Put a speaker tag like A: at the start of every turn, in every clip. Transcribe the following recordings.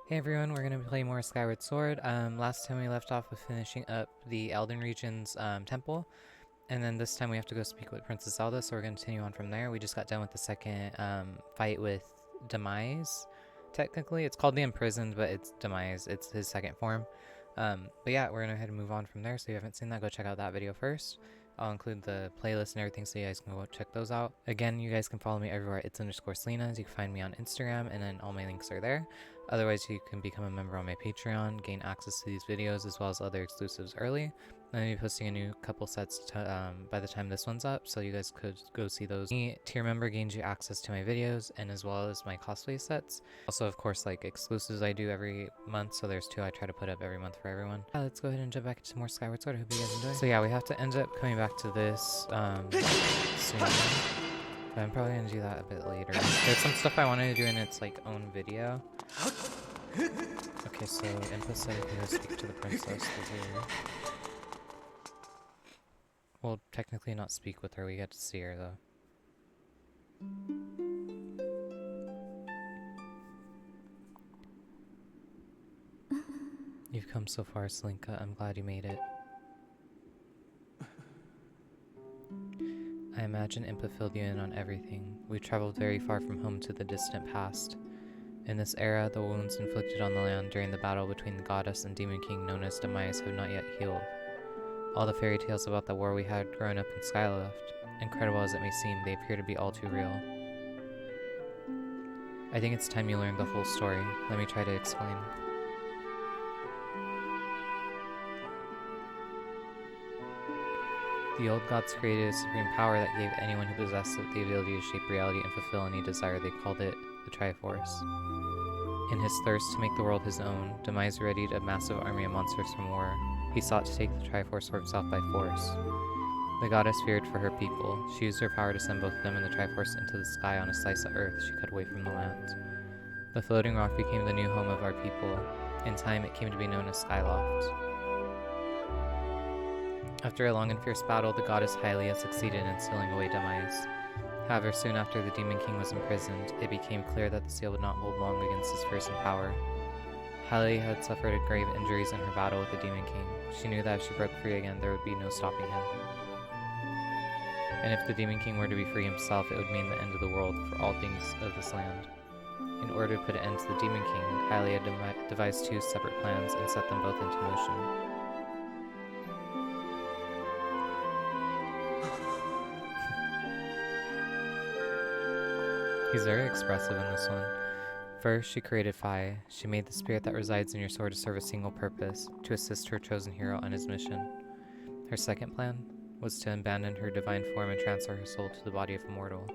A: Hey everyone, we're going to play more Skyward Sword. Last time we left off with finishing up the Eldin region's temple, and then this time we have to go speak with Princess Zelda, so we're going to continue on from there. We just got done with the second fight with Demise, technically. It's called the Imprisoned, but it's Demise. It's his second form. But yeah, we're going to go ahead and move on from there, so if you haven't seen that, go check out that video first. I'll include the playlist and everything so you guys can go check those out. Again, you guys can follow me everywhere. It's _Selenas. You can find me on Instagram, and then all my links are there. Otherwise, you can become a member on my Patreon, gain access to these videos as well as other exclusives early. I'm going to be posting a new couple sets by the time this one's up, so you guys could go see those. The tier member gains you access to my videos and as well as my cosplay sets. Also, of course, like exclusives I do every month, so there's 2 I try to put up every month for everyone. Let's go ahead and jump back into more Skyward Sword. I hope you guys enjoy. So yeah, we have to end up coming back to this soon. But I'm probably going to do that a bit later. There's some stuff I wanted to do in its like own video. Okay, so Impa said he will speak to the princess. Well, technically not speak with her, we get to see her though. You've come so far, Slinka. I'm glad you made it. I imagine Impa filled you in on everything. We traveled very far from home to the distant past. In this era, the wounds inflicted on the land during the battle between the goddess and demon king known as Demise have not yet healed. All the fairy tales about the war we had growing up in Skyloft, incredible as it may seem, they appear to be all too real. I think it's time you learned the whole story. Let me try to explain. The old gods created a supreme power that gave anyone who possessed it the ability to shape reality and fulfill any desire. They called it the Triforce. In his thirst to make the world his own, Demise readied a massive army of monsters from war. He sought to take the Triforce for himself by force. The goddess feared for her people. She used her power to send both them and the Triforce into the sky on a slice of earth she cut away from the land. The floating rock became the new home of our people. In time, it came to be known as Skyloft. After a long and fierce battle, the Goddess Hylia succeeded in sealing away Demise. However, soon after the Demon King was imprisoned, it became clear that the seal would not hold long against his fearsome power. Hylia had suffered grave injuries in her battle with the Demon King. She knew that if she broke free again, there would be no stopping him. And if the Demon King were to be free himself, it would mean the end of the world for all things of this land. In order to put an end to the Demon King, Hylia devised 2 separate plans and set them both into motion. He's very expressive in this one. First, she created Fi. She made the spirit that resides in your sword to serve a single purpose, to assist her chosen hero on his mission. Her second plan was to abandon her divine form and transfer her soul to the body of a mortal.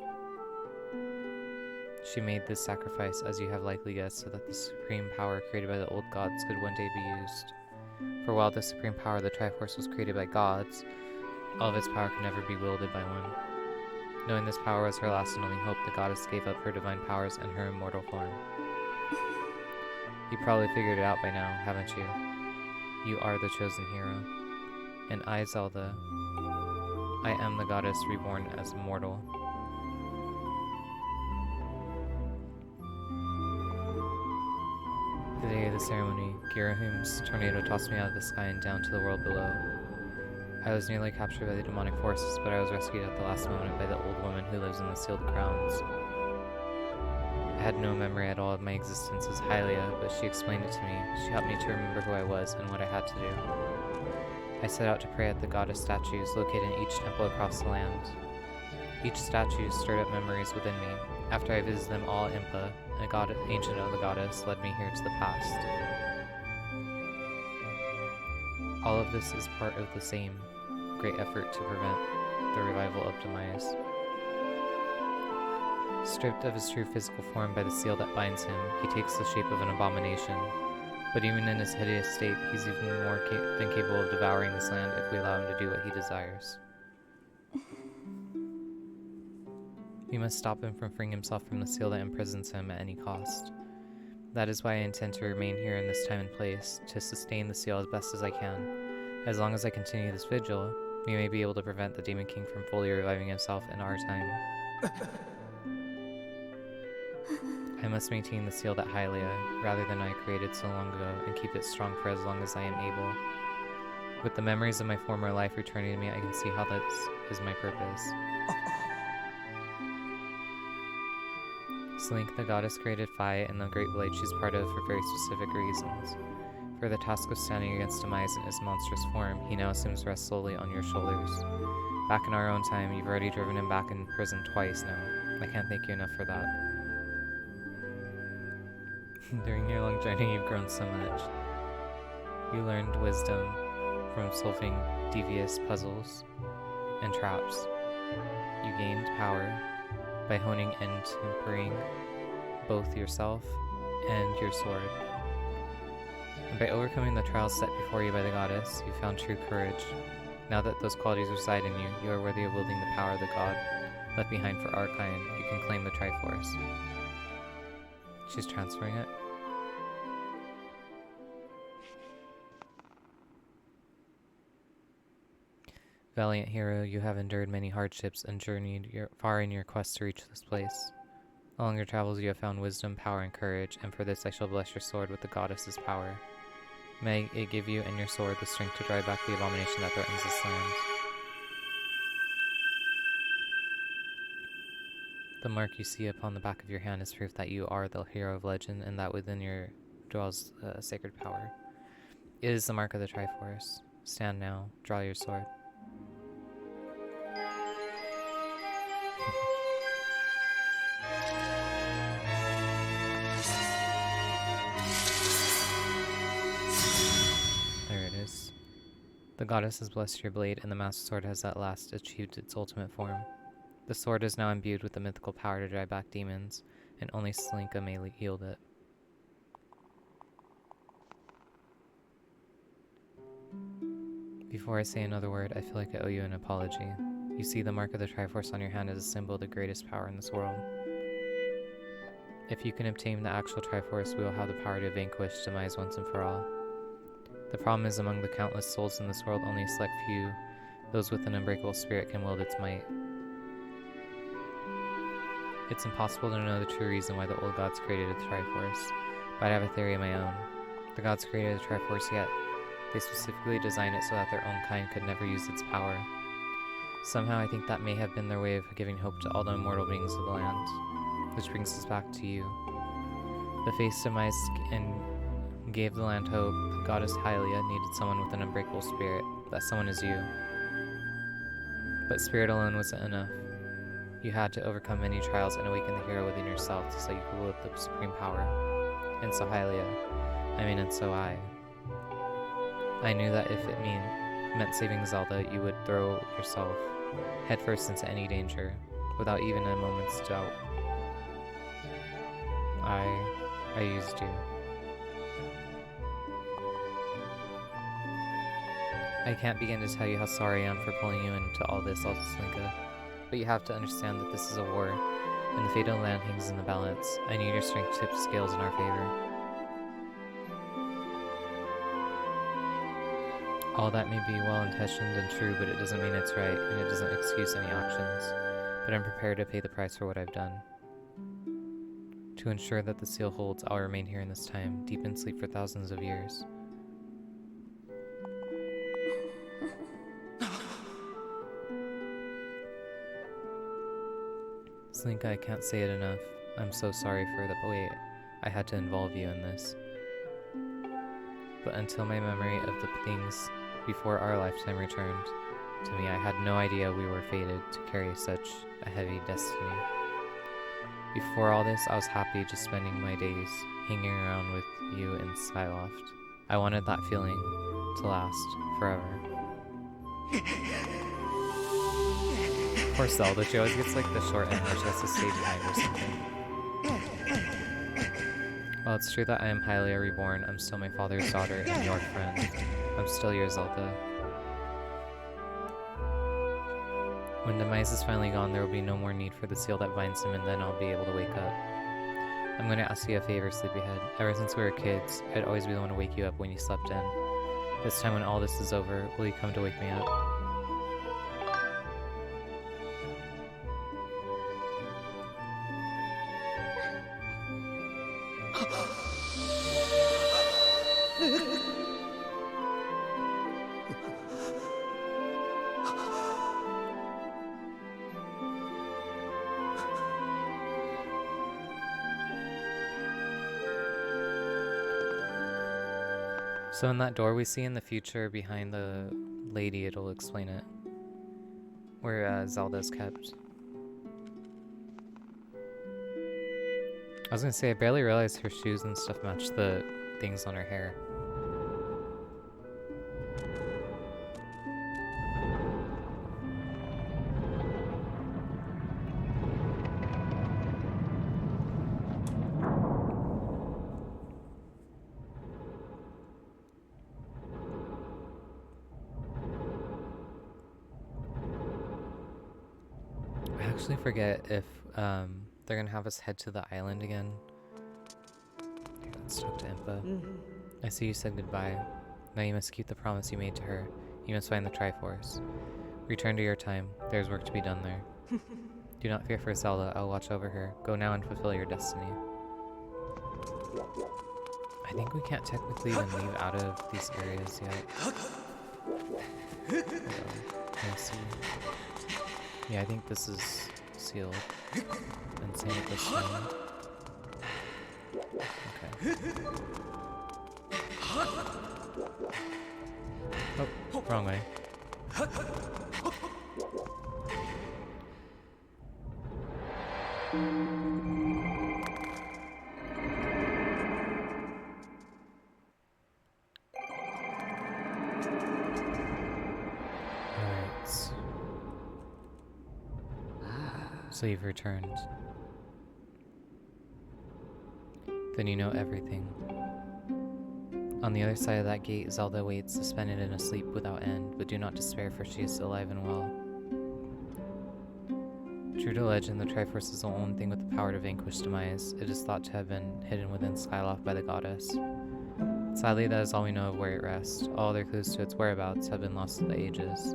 A: She made this sacrifice, as you have likely guessed, so that the supreme power created by the old gods could one day be used. For while the supreme power, the Triforce, was created by gods, all of its power could never be wielded by one. Knowing this power was her last and only hope, the goddess gave up her divine powers and her immortal form. You probably figured it out by now, haven't you? You are the chosen hero. And I, Zelda, I am the goddess reborn as immortal. The day of the ceremony, Girahim's tornado tossed me out of the sky and down to the world below. I was nearly captured by the demonic forces, but I was rescued at the last moment by the old woman who lives in the sealed grounds. I had no memory at all of my existence as Hylia, but she explained it to me. She helped me to remember who I was and what I had to do. I set out to pray at the goddess statues located in each temple across the land. Each statue stirred up memories within me. After I visited them all, Impa, an ancient of the goddess, led me here to the past. All of this is part of the same great effort to prevent the revival of Demise. Stripped of his true physical form by the seal that binds him, he takes the shape of an abomination. But even in his hideous state, he's even more than capable of devouring this land if we allow him to do what he desires. We must stop him from freeing himself from the seal that imprisons him at any cost. That is why I intend to remain here in this time and place, to sustain the seal as best as I can. As long as I continue this vigil, we may be able to prevent the Demon King from fully reviving himself in our time. I must maintain the seal that Hylia, rather than I created so long ago, and keep it strong for as long as I am able. With the memories of my former life returning to me, I can see how that is my purpose. Slink, the goddess created Phi and the great blade she's part of for very specific reasons. For the task of standing against Demise in his monstrous form, he now assumes rest solely on your shoulders. Back in our own time, you've already driven him back in prison twice now. I can't thank you enough for that. During your long journey, you've grown so much. You learned wisdom from solving devious puzzles and traps. You gained power by honing and tempering both yourself and your sword. And by overcoming the trials set before you by the goddess, you found true courage. Now that those qualities reside in you, you are worthy of wielding the power of the god left behind for our kind. You can claim the Triforce. She's transferring it. Valiant hero, you have endured many hardships and journeyed far in your quest to reach this place. Along your travels you have found wisdom, power, and courage, and for this I shall bless your sword with the goddess's power. May it give you and your sword the strength to drive back the abomination that threatens this land. The mark you see upon the back of your hand is proof that you are the hero of legend and that within your dwells sacred power. It is the mark of the Triforce. Stand now, draw your sword. There it is. The goddess has blessed your blade, and the master sword has at last achieved its ultimate form. The sword is now imbued with the mythical power to drive back demons, and only Slinka may wield it. Before I say another word, I feel like I owe you an apology. You see, the mark of the Triforce on your hand is a symbol of the greatest power in this world. If you can obtain the actual Triforce, we will have the power to vanquish Demise once and for all. The problem is, among the countless souls in this world, only a select few, those with an unbreakable spirit, can wield its might. It's impossible to know the true reason why the old gods created the Triforce, but I have a theory of my own. The gods created the Triforce, yet they specifically designed it so that their own kind could never use its power. Somehow I think that may have been their way of giving hope to all the immortal beings of the land. Which brings us back to you. The face of Demise and gave the land hope. Goddess Hylia needed someone with an unbreakable spirit. That someone is you. But spirit alone wasn't enough. You had to overcome many trials and awaken the hero within yourself so you could wield the supreme power. And so and so I knew that if it meant saving Zelda, you would throw yourself headfirst into any danger, without even a moment's doubt. I used you. I can't begin to tell you how sorry I am for pulling you into all this, Slinka. But you have to understand that this is a war, and the fate of the land hangs in the balance. I need your strength to tip scales in our favor. All that may be well-intentioned and true, but it doesn't mean it's right, and it doesn't excuse any actions. But I'm prepared to pay the price for what I've done. To ensure that the seal holds, I'll remain here in this time, deep in sleep for thousands of years. Slinka, I can't say it enough. I'm so sorry for the way I had to involve you in this. But until my memory of the things before our lifetime returned to me, I had no idea we were fated to carry such a heavy destiny. Before all this, I was happy just spending my days hanging around with you in Skyloft. I wanted that feeling to last forever. Poor Zelda, she always gets like the short end where she has to stay behind or something. While it's true that I am Hylia reborn, I'm still my father's daughter and your friend. I'm still your Zelda. When Demise is finally gone, there will be no more need for the seal that binds him, and then I'll be able to wake up. I'm going to ask you a favor, Sleepyhead. Ever since we were kids, I'd always be the one to wake you up when you slept in. This time when all this is over, will you come to wake me up? So in that door we see in the future behind the lady, it'll explain it. Where Zelda's kept. I was gonna say, I barely realized her shoes and stuff match the things on her hair. I actually forget if they're gonna have us head to the island again. Here, let's talk to Impa. I see you said goodbye. Now you must keep the promise you made to her. You must find the Triforce. Return to your time. There's work to be done there. Do not fear for Zelda. I'll watch over her. Go now and fulfill your destiny. I think we can't technically even leave out of these areas yet. Hold on. Let me see. Yeah, I think this is sealed. And same with this one. Okay. Oh, wrong way. Alright. So you've returned. Then you know everything. On the other side of that gate, Zelda waits, suspended in a sleep without end, but do not despair, for she is alive and well. True to legend, the Triforce is the only thing with the power to vanquish Demise. It is thought to have been hidden within Skyloft by the goddess. Sadly, that is all we know of where it rests. All other clues to its whereabouts have been lost to the ages.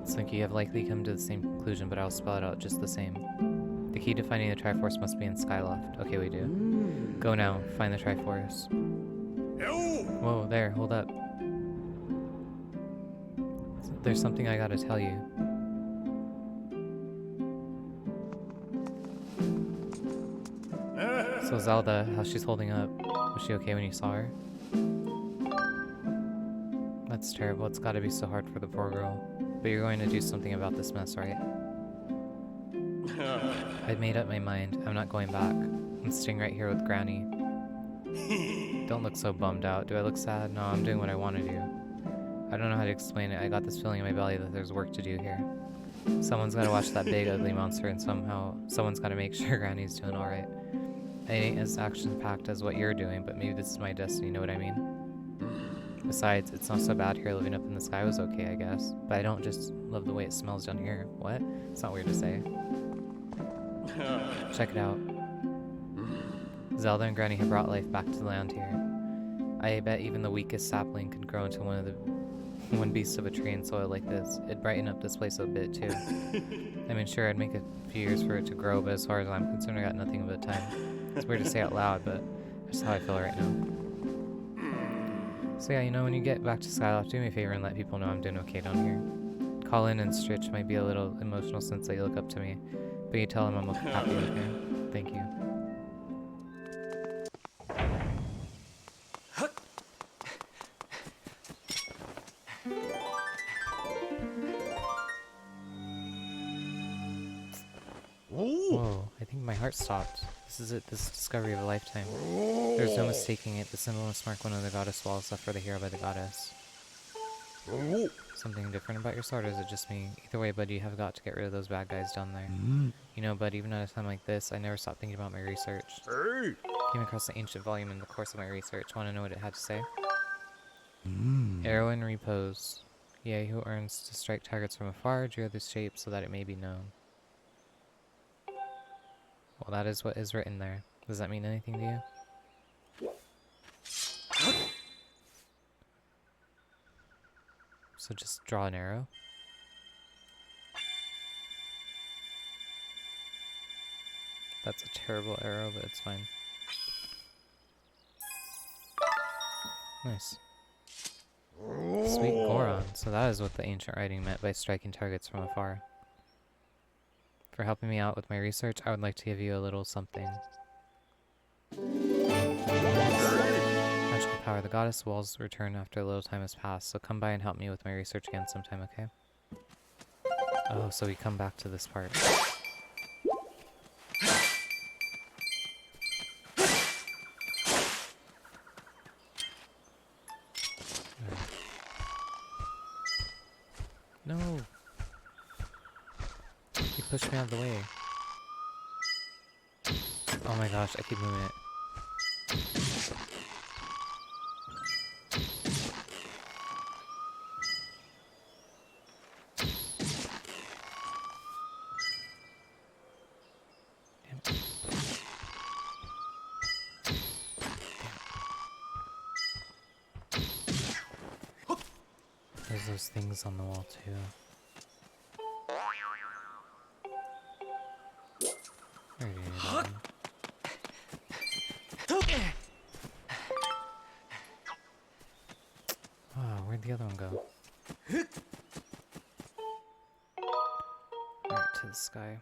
A: Slinky, you have likely come to the same conclusion, but I'll spell it out just the same. The key to finding the Triforce must be in Skyloft. Okay, we do. Go now, find the Triforce. Whoa, there, hold up. There's something I gotta tell you. So Zelda, how she's holding up. Was she okay when you saw her? That's terrible, it's gotta be so hard for the poor girl. But you're going to do something about this mess, right? I've made up my mind. I'm not going back. I'm staying right here with Granny. Don't look so bummed out. Do I look sad? No, I'm doing what I want to do. I don't know how to explain it. I got this feeling in my belly that there's work to do here. Someone's got to watch that big ugly monster, and someone's got to make sure Granny's doing alright. It ain't as action-packed as what you're doing, but maybe this is my destiny, you know what I mean? Besides, it's not so bad here. Living up in the sky was okay, I guess. But I don't just love the way it smells down here. What? It's not weird to say. Check it out. Zelda and Granny have brought life back to the land here. I bet even the weakest sapling could grow into one beast of a tree in soil like this. It'd brighten up this place a bit too. I mean, sure, it'd make a few years for it to grow, but as far as I'm concerned, I got nothing but time. It's weird to say out loud, but that's how I feel right now. So yeah, you know, when you get back to Skyloft, do me a favor and let people know I'm doing okay down here. Call in and Stritch might be a little emotional since they look up to me, but you tell them I'm happy okay. Thank you. Whoa, I think my heart stopped. This is it, this discovery of a lifetime. There's no mistaking it. The symbol must mark one of the goddess walls left for the hero by the goddess. Something different about your sword, or is it just me? Either way, bud, you have got to get rid of those bad guys down there. You know, bud, even at a time like this, I never stopped thinking about my research. Came across an ancient volume in the course of my research. Want to know what it had to say? Arrow in repose. Yea, who earns to strike targets from afar, drew this shape so that it may be known. Well, that is what is written there. Does that mean anything to you? So just draw an arrow. That's a terrible arrow, but it's fine. Nice. Sweet Goron. So that is what the ancient writing meant by striking targets from afar. For helping me out with my research, I would like to give you a little something. Magical power. The goddess walls return after a little time has passed, so come by and help me with my research again sometime, okay? Oh, so we come back to this part. No! You pushed me out of the way. Oh my gosh, I keep moving it. There's those things on the wall too. There you go. Oh, where'd the other one go? Right to the sky.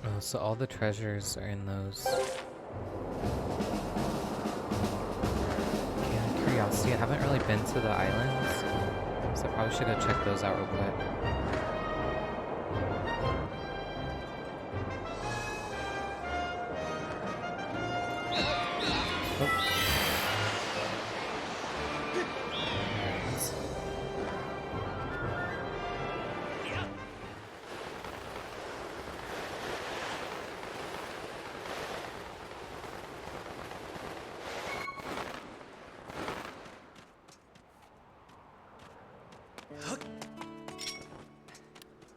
A: Oh, so all the treasures are in those. Curiosity, I haven't really been to the islands, so I probably should go check those out real quick.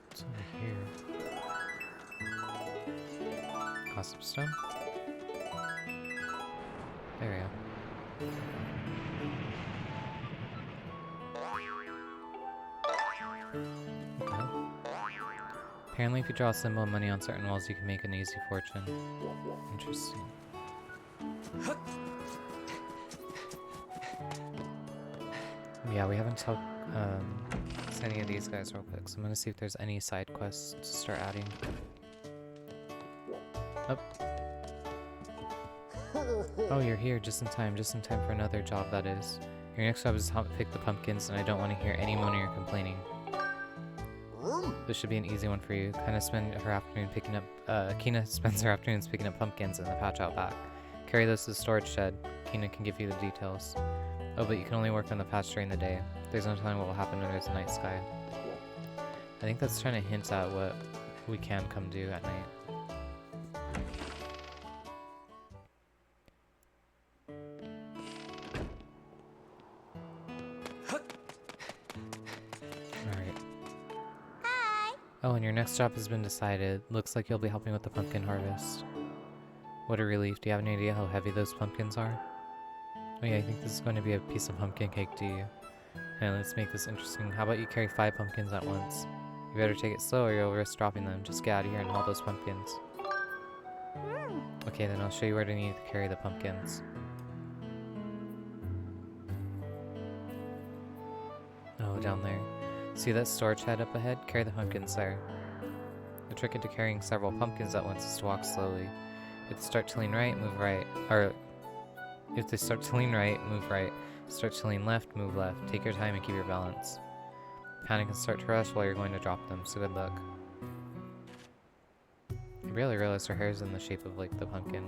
A: What's over here? Gossip stone? There we go. Okay. Apparently if you draw a symbol of money on certain walls, you can make an easy fortune. Interesting. Yeah, we haven't talked to any of these guys real quick, so I'm gonna see if there's any side quests to start adding. Oh, you're here just in time for another job, that is. Your next job is to help pick the pumpkins, and I don't want to hear any moaning or complaining. This should be an easy one for you. Kina spends her afternoons picking up pumpkins in the patch out back. Carry those to the storage shed. Kina can give you the details. Oh, but you can only work on the patch during the day. There's no telling what will happen when there's a night sky. I think that's trying to hint at what we can come do at night. Oh, and your next job has been decided. Looks like you'll be helping with the pumpkin harvest. What a relief. Do you have any idea how heavy those pumpkins are? Oh yeah, I think this is going to be a piece of pumpkin cake, do you? And let's make this interesting. How about you carry 5 pumpkins at once? You better take it slow or you'll risk dropping them. Just get out of here and haul those pumpkins. Okay, then I'll show you where to need to carry the pumpkins. Oh, down there. See that storage shed up ahead? Carry the pumpkins there. The trick into carrying several pumpkins at once is to walk slowly. If they start to lean right, move right. Or, if they start to lean right, move right. Start to lean left, move left. Take your time and keep your balance. Panic and start to rush while you're going to drop them, so good luck. I barely realized her hair is in the shape of, like, the pumpkin.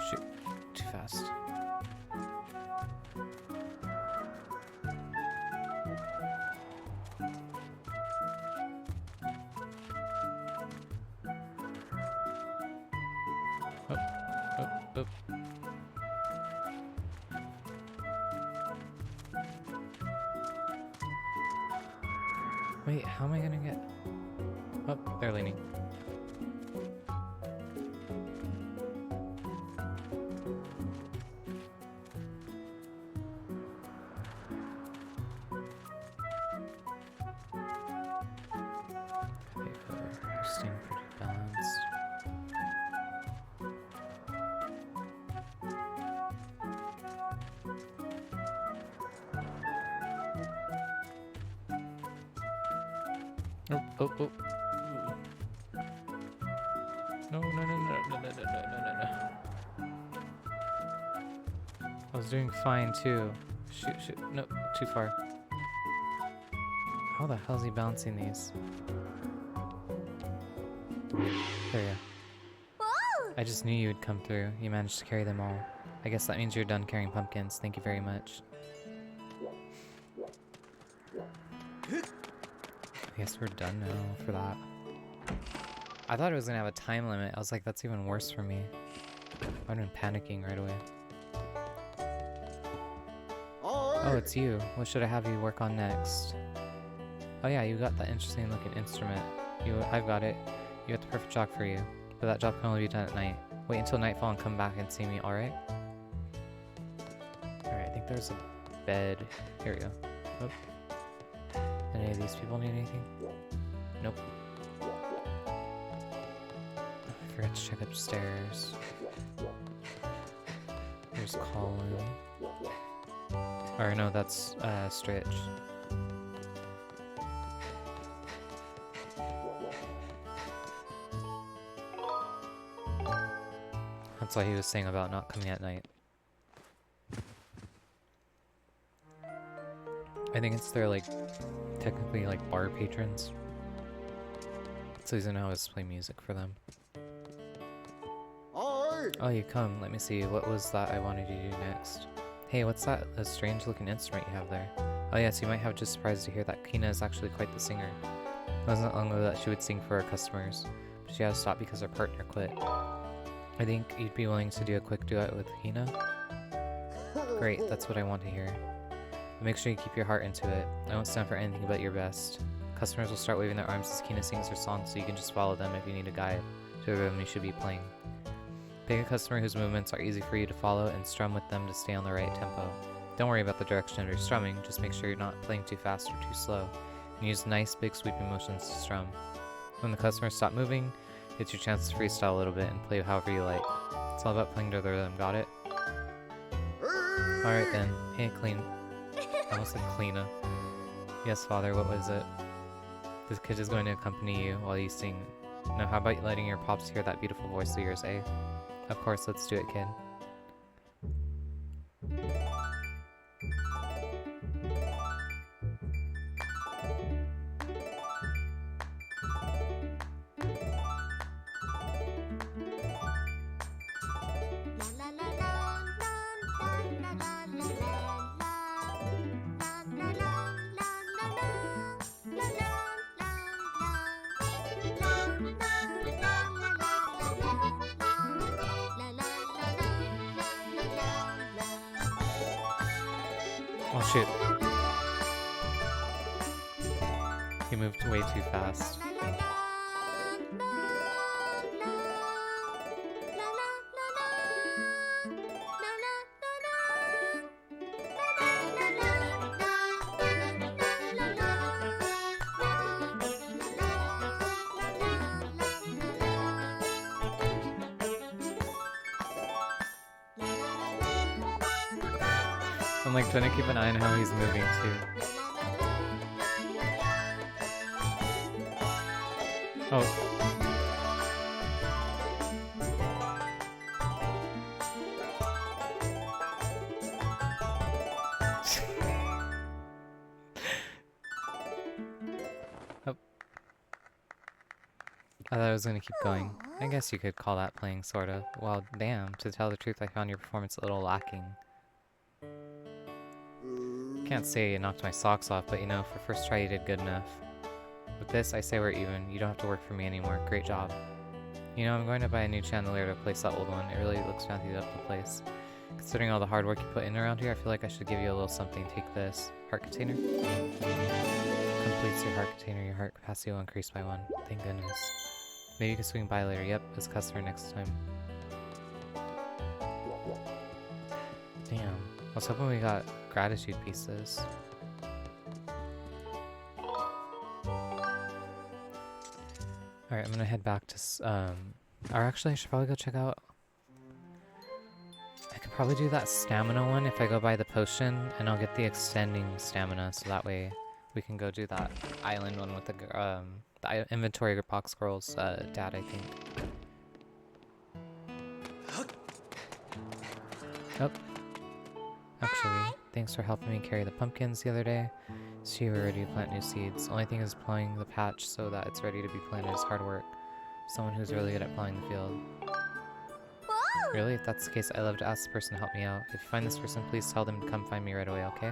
A: Shoot, too fast. Oh. Wait, how am I gonna get... Oh, they're leaning. Oh, oh, oh. No, no, no, no, no, no, no, no, no, no. I was doing fine too. Shoot, shoot. No, too far. How the hell is he bouncing these? There you go. I just knew you would come through. You managed to carry them all. I guess that means you're done carrying pumpkins. Thank you very much. I guess we're done now for that. I thought it was gonna have a time limit. I was like, that's even worse for me. I've been panicking right away. Oh, it's you. What should I have you work on next? Oh yeah, you got that interesting looking instrument. I've got it. You got the perfect job for you. But that job can only be done at night. Wait until nightfall and come back and see me, alright? Alright, I think there's a bed. Here we go. Oh. Any of these people need anything? Nope. I forgot to check upstairs. There's Colin. Or no, that's Stritch. That's why he was saying about not coming at night. I think it's their, like, technically, like, bar patrons. So he's gonna always play music for them. Oh, you come. Let me see. What was that I wanted you to do next? Hey, what's that? A strange looking instrument you have there. Oh yes, you might have just surprised to hear that Kina is actually quite the singer. It wasn't long ago that she would sing for her customers, but she had to stop because her partner quit. I think you'd be willing to do a quick duet with Kina? Great, that's what I want to hear. But make sure you keep your heart into it. I won't stand for anything but your best. Customers will start waving their arms as Kina sings her song, so you can just follow them if you need a guide to the rhythm you should be playing. Pick a customer whose movements are easy for you to follow and strum with them to stay on the right tempo. Don't worry about the direction of your strumming, just make sure you're not playing too fast or too slow, and use nice big sweeping motions to strum. When the customers stop moving, it's your chance to freestyle a little bit and play however you like. It's all about playing to the rhythm, got it? Alright then. Hey, Clean. I almost said Cleena. Yes, father, what was it? This kid is going to accompany you while you sing. Now how about letting your pops hear that beautiful voice of yours, eh? Of course, let's do it, kid. Oh shoot. He moved way too fast. I'm like trying to keep an eye on how he's moving too. Oh. Oh. I thought I was gonna keep going. I guess you could call that playing, sorta. Well, damn, to tell the truth, I found your performance a little lacking. Can't say you knocked my socks off, but you know, for first try you did good enough. With this, I say we're even. You don't have to work for me anymore. Great job. You know, I'm going to buy a new chandelier to replace that old one. It really looks fancy up the place. Considering all the hard work you put in around here, I feel like I should give you a little something. Take this. Heart container? Completes your heart container. Your heart capacity will increase by 1. Thank goodness. Maybe you can swing by later. Yep, as a customer next time. Damn. I was hoping we got gratitude pieces. Alright, I'm gonna head back to, or actually I should probably go check out, I could probably do that stamina one if I go buy the potion, and I'll get the extending stamina, so that way we can go do that island one with the inventory box scrolls dad, I think. Oh. Actually, thanks for helping me carry the pumpkins the other day. So you were ready to plant new seeds. Only thing is plowing the patch so that it's ready to be planted is hard work. Someone who's really good at plowing the field. Really? If that's the case, I'd love to ask the person to help me out. If you find this person, please tell them to come find me right away, okay?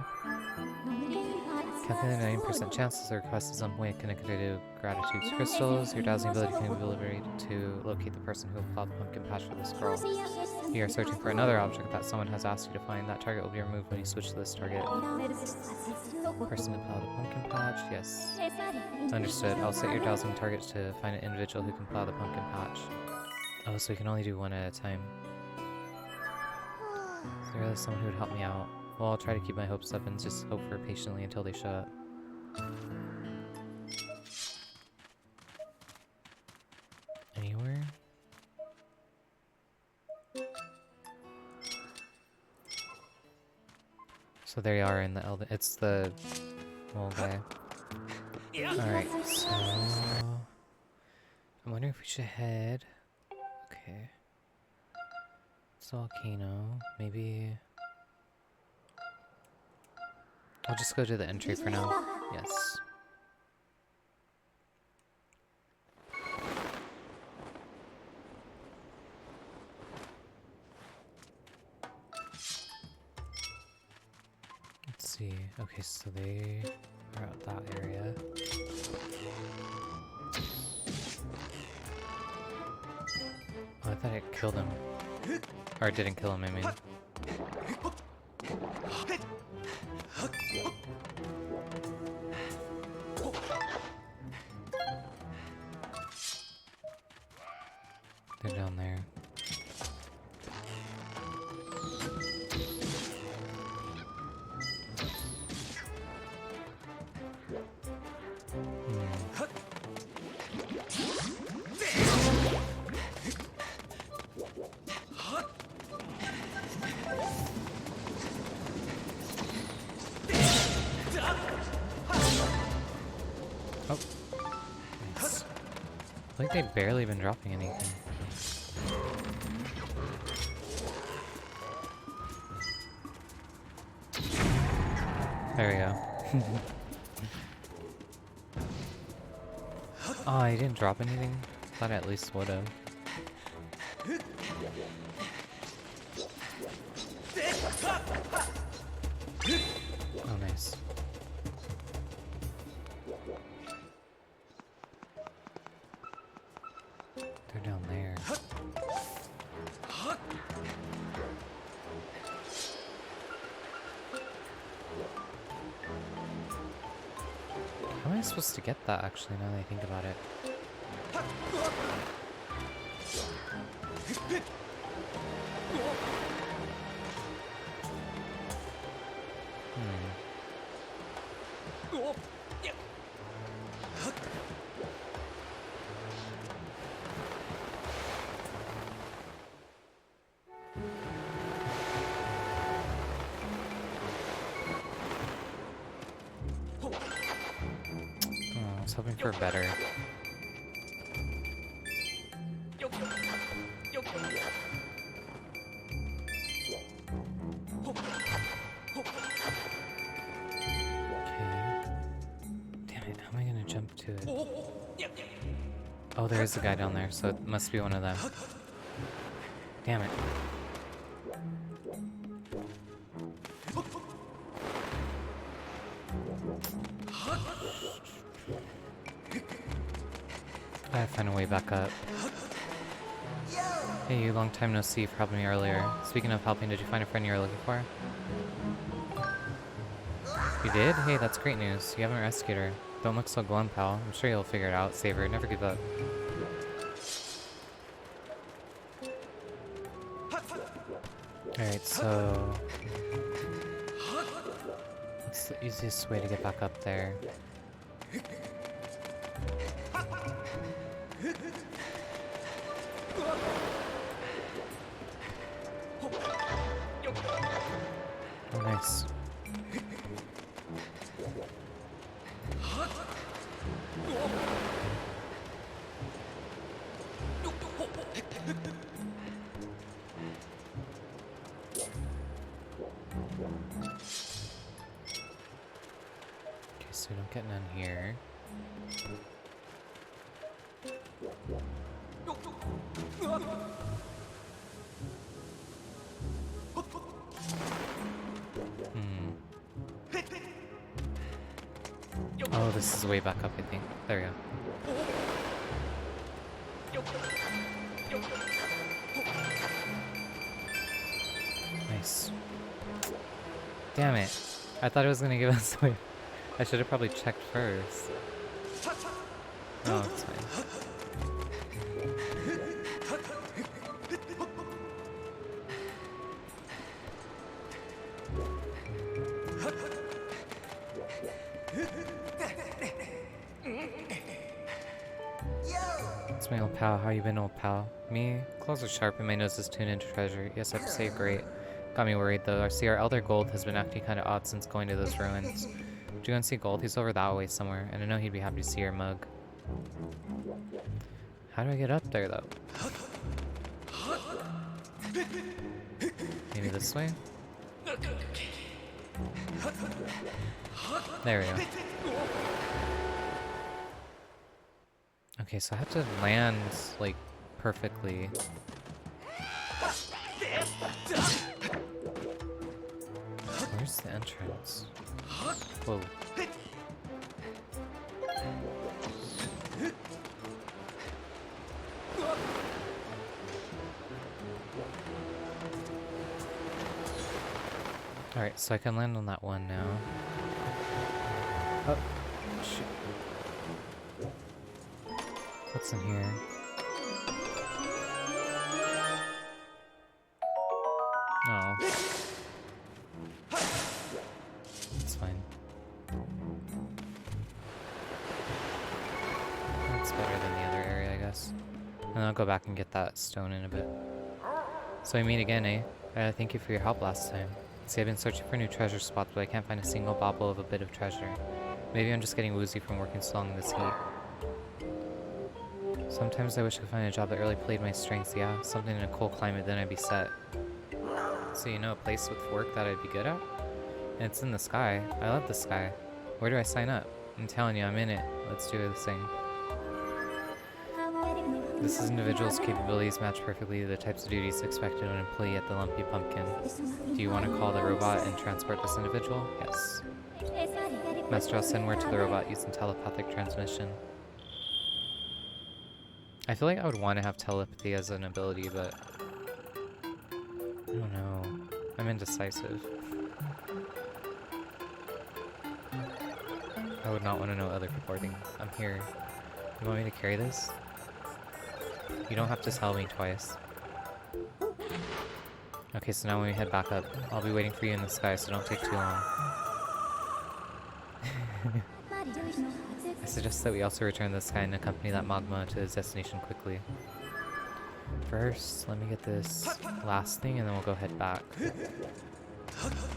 A: Calculating 90% chances the request is some way connected to gratitude's crystals. Your dowsing ability can be able to locate the person who will plow the pumpkin patch for this girl. You are searching for another object that someone has asked you to find. That target will be removed when you switch to this target. Person to plow the pumpkin patch? Yes. Understood. I'll set your dowsing target to find an individual who can plow the pumpkin patch. Oh, so we can only do one at a time. Is there really someone who would help me out? Well, I'll try to keep my hopes up and just hope for patiently until they show up. Anywhere? So there you are in the Eldin. It's the little guy. Alright, so I'm wondering if we should head. Okay. It's a volcano. Maybe I'll just go to the entry for now. Yes. Let's see. Okay, so they are out that area. Oh, I thought it killed him. Or it didn't kill him, I mean. They're down there. Oh. Nice. I think they've barely been dropping anything. There we go. Oh, I didn't drop anything? Thought I at least would've. Oh, nice. They're down there. How am I supposed to get that, actually, now that I think about it? I was hoping for better. To it. Oh, there is a guy down there, so it must be one of them. Damn it. I gotta find a way back up. Hey, you, long time no see, for helping me earlier. Speaking of helping, did you find a friend you were looking for? You did? Hey, that's great news. You haven't rescued her. Don't look so glum, pal. I'm sure you'll figure it out. Save her. Never give up. Alright, so what's the easiest way to get back up there? Oh, nice. so we don't get none here. Oh, this is way back up, I think. There we go. Nice. Damn it. I thought it was gonna give us away. I should have probably checked first. Oh, it's fine. It's my old pal. How you been, old pal? Me? Claws are sharp and my nose is tuned into treasure. Yes, I have to say great. Got me worried though. I see our elder Gold has been acting kinda odd since going to those ruins. Do you want to see Gold? He's over that way somewhere, and I know he'd be happy to see your mug. How do I get up there though? Maybe this way? There we go. Okay, so I have to land, like, perfectly. Where's the entrance? Whoa. Alright, so I can land on that one now. Oh, shoot. What's in here? Oh. It's fine. That's better than the other area, I guess. And I'll go back and get that stone in a bit. So we meet again, eh? Thank you for your help last time. See, I've been searching for new treasure spots, but I can't find a single bauble of a bit of treasure. Maybe I'm just getting woozy from working so long in this heat. Sometimes I wish I could find a job that really played my strengths, yeah. Something in a cold climate, then I'd be set. So you know a place with work that I'd be good at? And it's in the sky. I love the sky. Where do I sign up? I'm telling you, I'm in it. Let's do this thing. This individual's capabilities match perfectly to the types of duties expected of an employee at the Lumpy Pumpkin. Do you want to call the robot and transport this individual? Yes. Master, I'll send word to the robot using telepathic transmission. I feel like I would want to have telepathy as an ability, but I don't know. I'm indecisive. I would not want to know other people are thinking. I'm here. You want me to carry this? You don't have to tell me twice. Okay, so now when we head back up, I'll be waiting for you in the sky, so don't take too long. I suggest that we also return to the sky and accompany that magma to its destination quickly. First, let me get this last thing and then we'll go head back.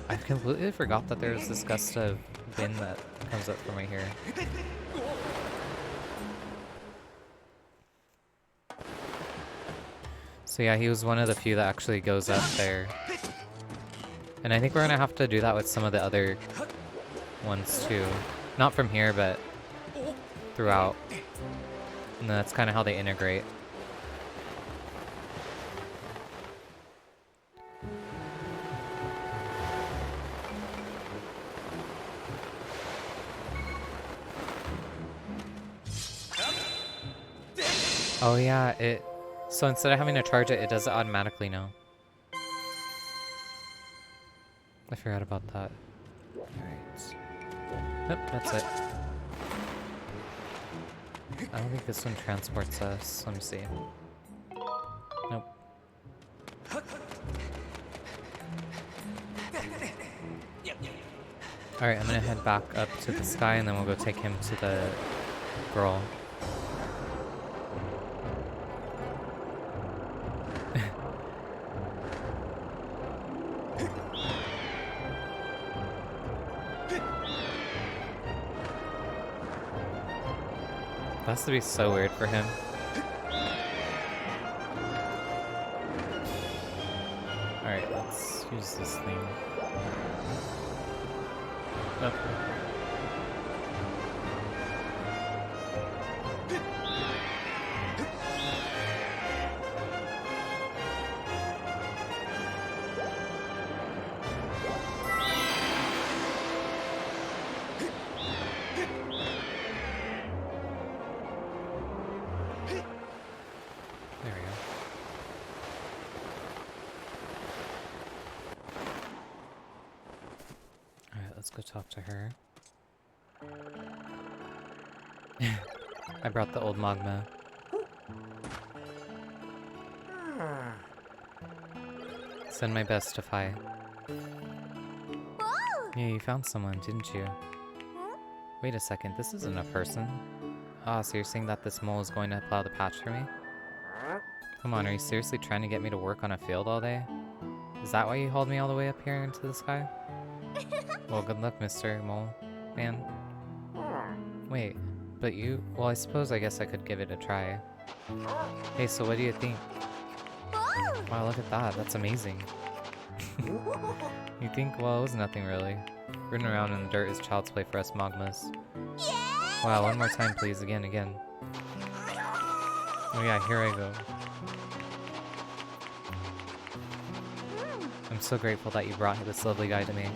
A: I completely forgot that there's this gust of wind that comes up from right here. So yeah, he was one of the few that actually goes up there. And I think we're gonna have to do that with some of the other ones too. Not from here, but throughout. And that's kind of how they integrate. Oh yeah, so instead of having to charge it, it does it automatically now. I forgot about that. Alright. Nope, that's it. I don't think this one transports us. Let me see. Nope. Alright, I'm gonna head back up to the sky and then we'll go take him to the girl. That has to be so weird for him. Alright, let's use this thing. Okay. let's go talk to her. I brought the old magma. Send my best to Fi. Yeah, you found someone, didn't you? Wait a second, this isn't a person. Ah, so you're saying that this mole is going to plow the patch for me? Come on, are you seriously trying to get me to work on a field all day? Is that why you hauled me all the way up here into the sky? Well, good luck, Mr. Mole Man. Wait, but you... Well, I guess I could give it a try. Hey, so what do you think? Wow, look at that. That's amazing. You think? Well, it was nothing really. Running around in the dirt is child's play for us magmas. Wow, one more time please. Again. Oh yeah, here I go. I'm so grateful that you brought this lovely guy to me.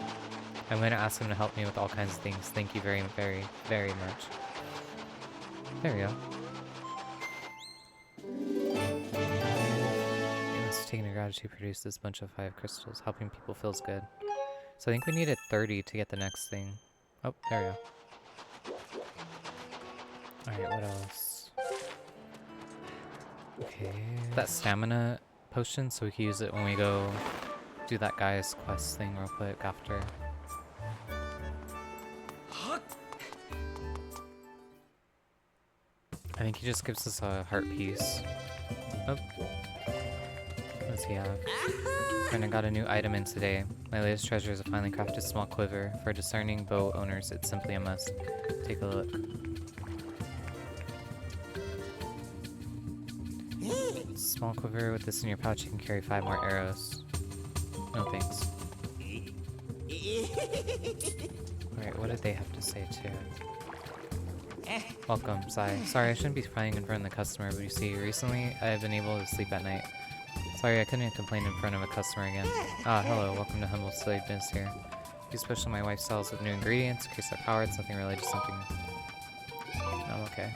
A: I'm going to ask him to help me with all kinds of things. Thank you very, very, very much. There we go. Taking a gratitude produce this bunch of 5 crystals. Helping people feels good. So I think we needed 30 to get the next thing. Oh, there we go. Alright, what else? Okay. That stamina potion, so we can use it when we go do that guy's quest thing real quick after. I think he just gives us a heart piece. Oh. What's he have? Kinda got a new item in today. My latest treasure is a finely crafted small quiver. For discerning bow owners, it's simply a must. Take a look. Small quiver, with this in your pouch you can carry 5 more arrows. No thanks. Alright, what did they have to say too? Welcome, Sai. Sorry, I shouldn't be crying in front of the customer, but you see, recently I've been able to sleep at night. Sorry, I couldn't complain in front of a customer again. Ah, hello, welcome to Humble Slave Biz here. Use special my wife sells with new ingredients, increase our power, it's nothing really, just something... I'm okay.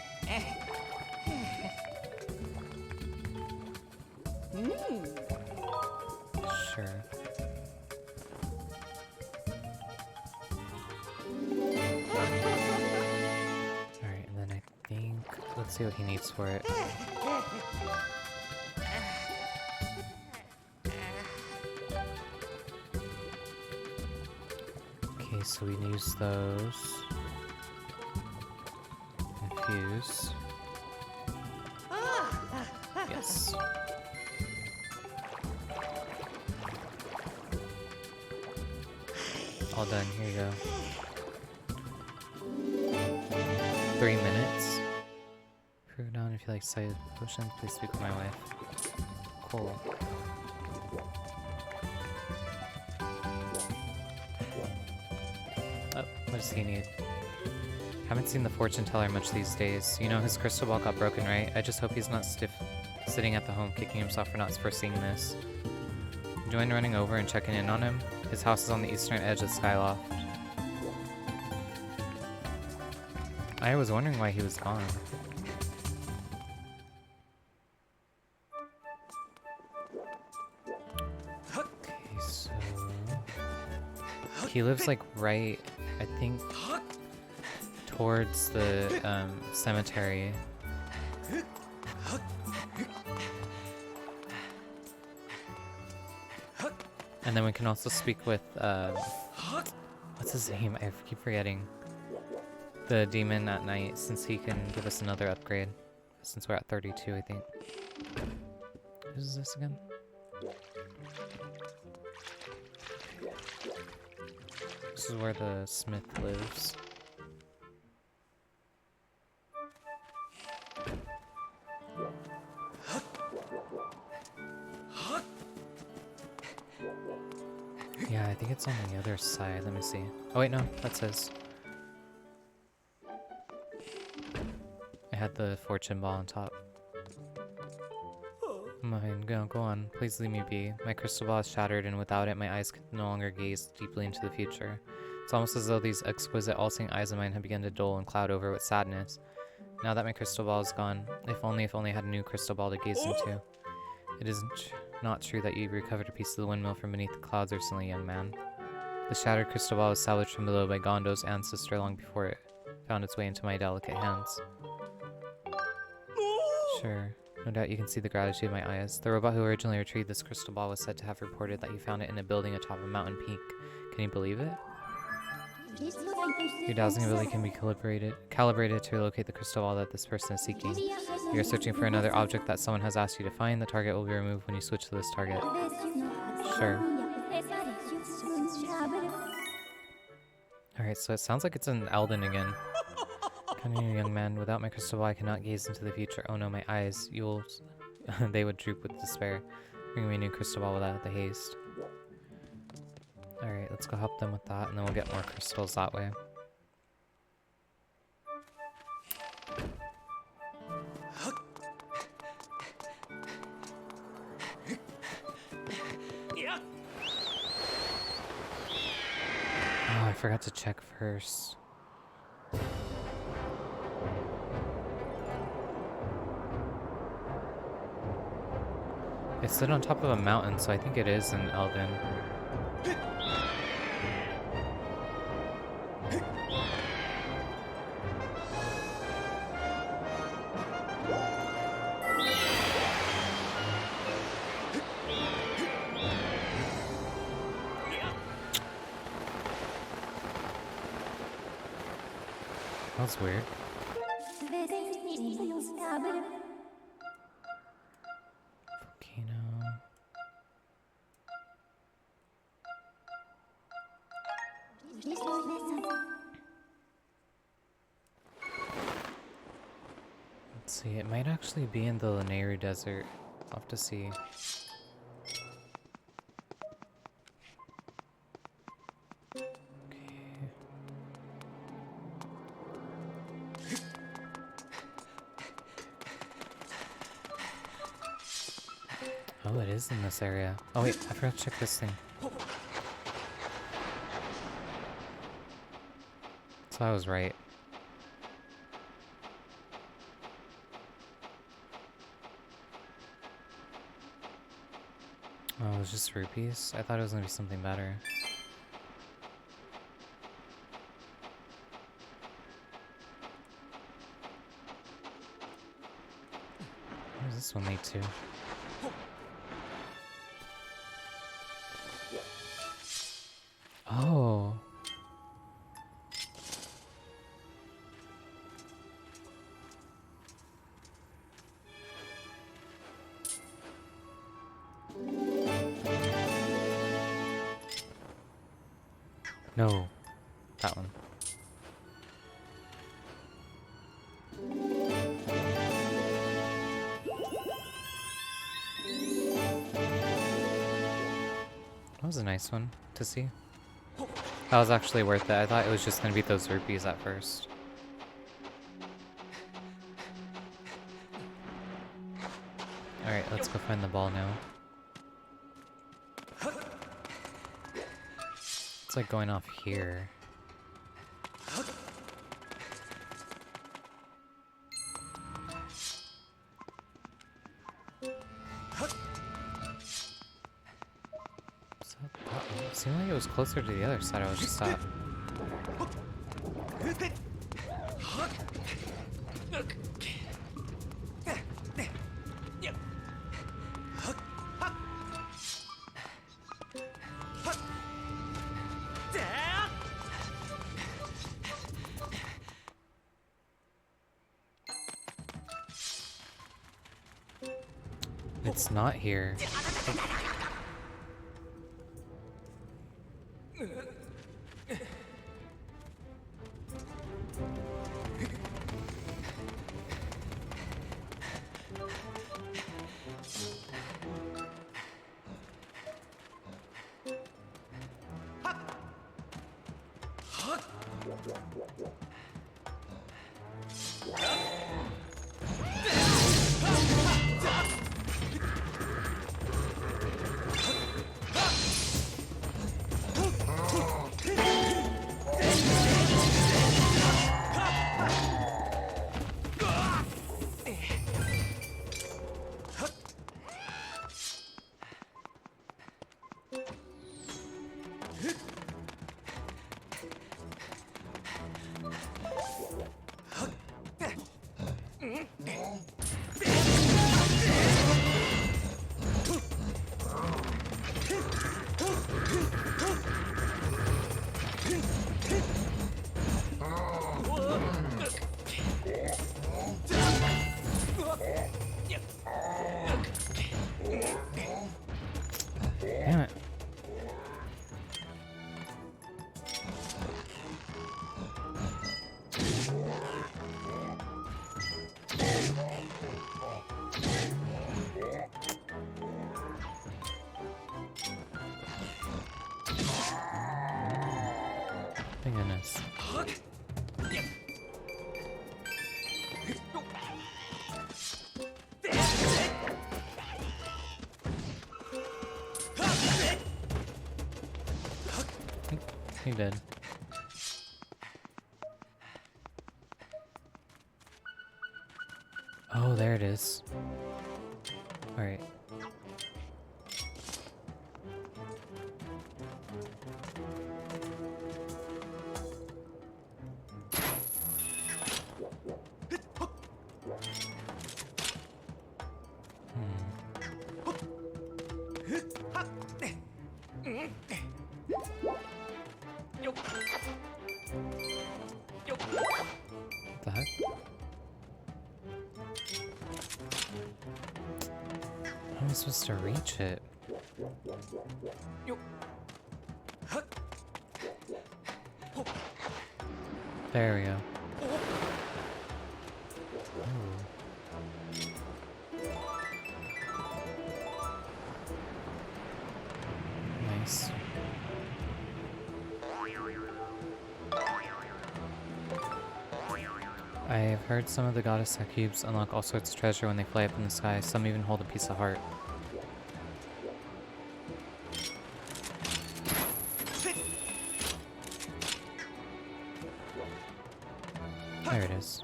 A: Sure. Alright, and then I think... Let's see what he needs for it. Okay, so we use those. Infuse. Yes. All done, here you go. 3 minutes. Prove down if you like side potions, please speak with my wife. Cool. Oh, what does he need? Haven't seen the fortune teller much these days. You know his crystal ball got broken, right? I just hope he's not sitting at the home kicking himself for not foreseeing this. Do you mind running over and checking in on him? His house is on the eastern edge of Skyloft. I was wondering why he was gone. Okay, so... He lives like right, I think, towards the cemetery. And then we can also speak with, what's his name? I keep forgetting. The demon at night, since he can give us another upgrade. Since we're at 32, I think. What is this again? This is where the smith lives. Yeah, I think it's on the other side. Let me see. Oh wait, no, that says. I had the fortune ball on top. Mine, go on. Please leave me be. My crystal ball is shattered, and without it, my eyes can no longer gaze deeply into the future. It's almost as though these exquisite, all-seeing eyes of mine have begun to dull and cloud over with sadness. Now that my crystal ball is gone, if only I had a new crystal ball to gaze into. It isn't not true that you recovered a piece of the windmill from beneath the clouds recently, young man. The shattered crystal ball was salvaged from below by Gondo's ancestor long before it found its way into my delicate hands. Sure. No doubt you can see the gratitude in my eyes. The robot who originally retrieved this crystal ball was said to have reported that he found it in a building atop a mountain peak. Can you believe it? Your dowsing ability can be calibrated to locate the crystal ball that this person is seeking. If you're searching for another object that someone has asked you to find, the target will be removed when you switch to this target. Sure. Alright, so it sounds like it's an Eldin again. Come here, young man. Without my crystal ball, I cannot gaze into the future. Oh no, my eyes. They would droop with despair. Bring me a new crystal ball without the haste. Alright, let's go help them with that, and then we'll get more crystals that way. Oh, I forgot to check first. It stood on top of a mountain, so I think it is an Eldin. That was weird. Volcano. Let's see, it might actually be in the Lanayru Desert. I'll have to see. Oh, it is in this area. Oh wait, I forgot to check this thing. So I was right. Oh, it was just rupees? I thought it was gonna be something better. Where does this one lead to? Oh. No. That one. That was a nice one to see. That was actually worth it. I thought it was just gonna be those rupees at first. Alright, let's go find the ball now. It's like going off here. It seemed like it was closer to the other side. I was just at. It's not here. Damn it. Thank goodness. He did. Oh, there it is. Alright. What the heck? How am I supposed to reach it? There we go. Nice. I've heard some of the goddess cubes unlock all sorts of treasure when they fly up in the sky. Some even hold a piece of heart. There it is.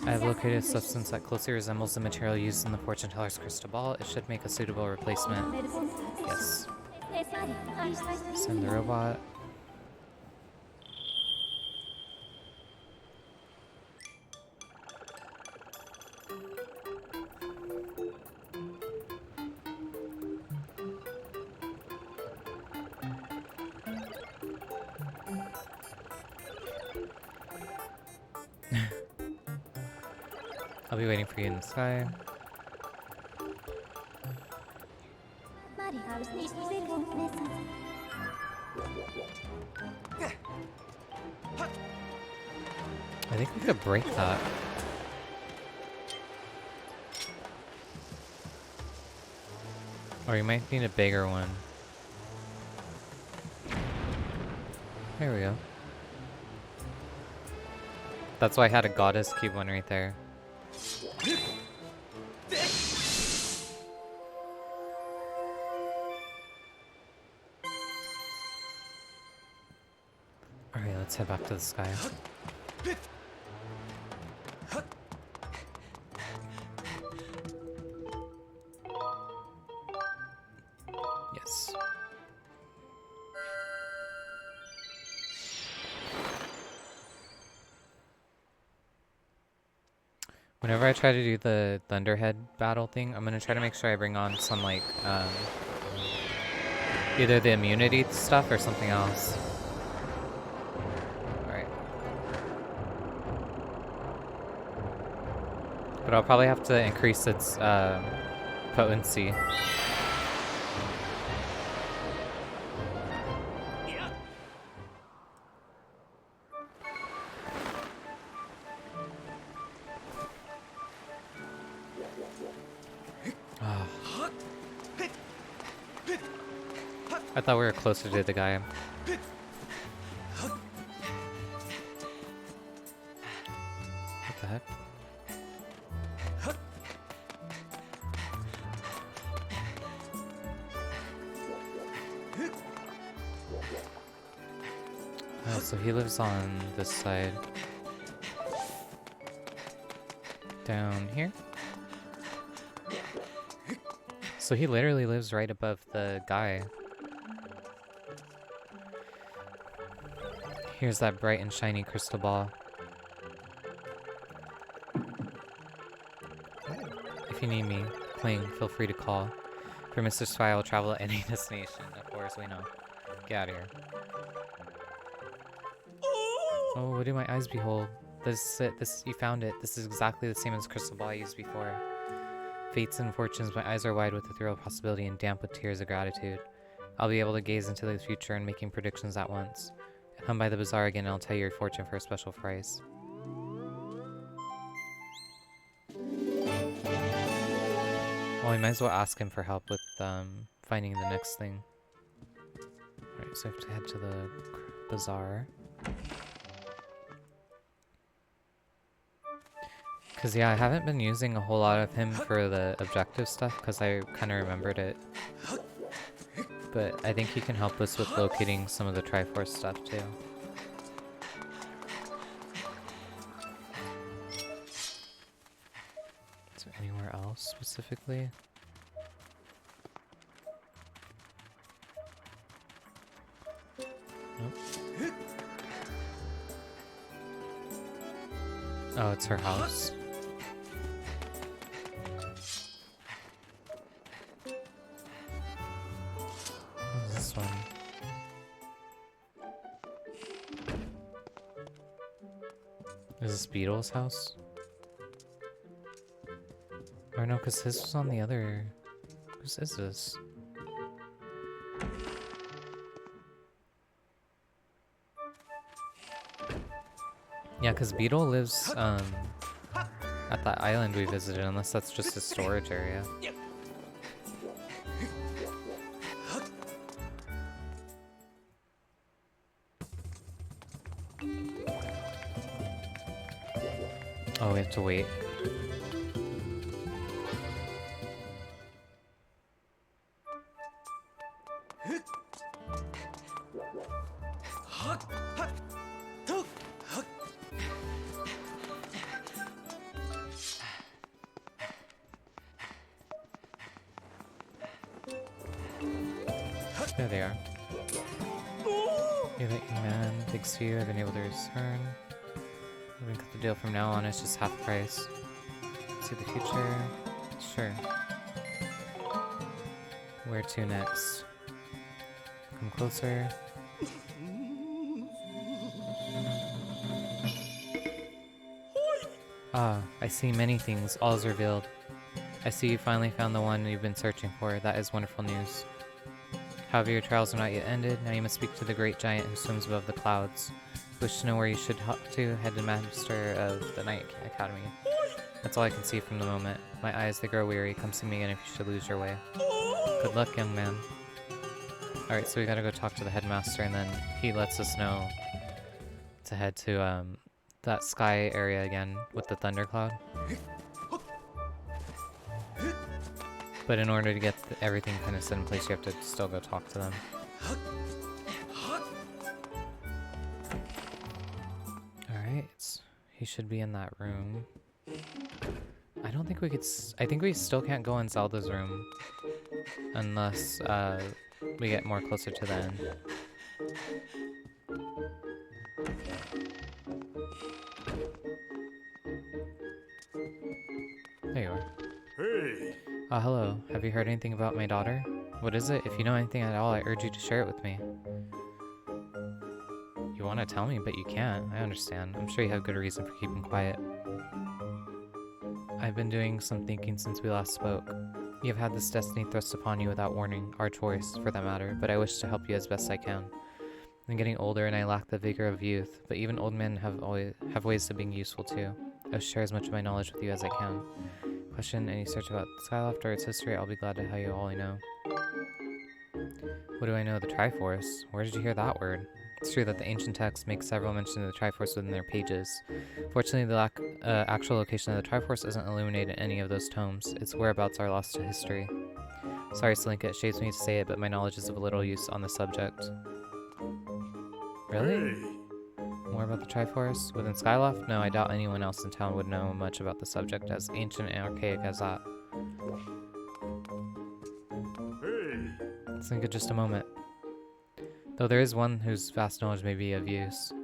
A: I have located a substance that closely resembles the material used in the fortune teller's crystal ball. It should make a suitable replacement. Yes. Send the robot. I'll be waiting for you in the sky. I think we could break that. Or you might need a bigger one. There we go. That's why I had a goddess cube one right there. Alright, let's head back to the sky. Yes. Whenever I try to do the Thunderhead battle thing, I'm gonna try to make sure I bring on some, like, either the immunity stuff or something else. Alright. But I'll probably have to increase its, potency. I thought we were closer to the guy. What the heck? Oh, so he lives on this side. Down here? So he literally lives right above the guy. Here's that bright and shiny crystal ball. If you need me, Cling, feel free to call. For Mr. Spy, I will travel at any destination. Of course, we know. Get out of here. Oh, what do my eyes behold? This is it. You found it. This is exactly the same as the crystal ball I used before. Fates and fortunes, my eyes are wide with the thrill of possibility and damp with tears of gratitude. I'll be able to gaze into the future and making predictions at once. Come by the bazaar again and I'll tell you your fortune for a special price. Well, I might as well ask him for help with finding the next thing. Alright, so I have to head to the bazaar. Because, yeah, I haven't been using a whole lot of him for the objective stuff because I kind of remembered it. But I think he can help us with locating some of the Triforce stuff, too. Is there anywhere else specifically? Nope. Oh, it's her house. What is this one? Is this Beetle's house? Or no, because his was on the other... Whose is this? Yeah, because Beetle lives at that island we visited, unless that's just a storage area. Oh, we have to wait. There they are. You that man takes to you, I've been able to return. We can cut the deal from now on, it's just half price. See the future? Sure. Where to next? Come closer. Ah, I see many things, all is revealed. I see you finally found the one you've been searching for, that is wonderful news. However, your trials are not yet ended. Now you must speak to the great giant who swims above the clouds. Wish to know where you should hop to, Headmaster of the Night Academy. That's all I can see from the moment. My eyes, they grow weary. Come see me again if you should lose your way. Good luck, young man. Alright, so we gotta go talk to the headmaster, and then he lets us know to head to that sky area again with the thundercloud. But in order to get everything kind of set in place, you have to still go talk to them. Alright, he should be in that room. I don't think we could... I think we still can't go in Zelda's room. Unless we get more closer to the end. There you are.
B: Hey!
A: Hello. Have you heard anything about my daughter? What is it? If you know anything at all, I urge you to share it with me. You want to tell me, but you can't. I understand. I'm sure you have good reason for keeping quiet. I've been doing some thinking since we last spoke. You have had this destiny thrust upon you without warning, our choice, for that matter, but I wish to help you as best I can. I'm getting older and I lack the vigor of youth, but even old men have ways of being useful too. I'll share as much of my knowledge with you as I can. Question, any search about Skyloft or its history, I'll be glad to tell you all I know. What do I know of the Triforce? Where did you hear that word? It's true that the ancient texts make several mentions of the Triforce within their pages. Fortunately, the actual location of the Triforce isn't illuminated in any of those tomes. Its whereabouts are lost to history. Sorry, Slinka, it shames me to say it, but my knowledge is of little use on the subject. Really?
B: Hey.
A: More about the Triforce? Within Skyloft? No, I doubt anyone else in town would know much about the subject, as ancient and archaic as that.
B: Hey.
A: Let's think of just a moment. Though there is one whose vast knowledge may be of use.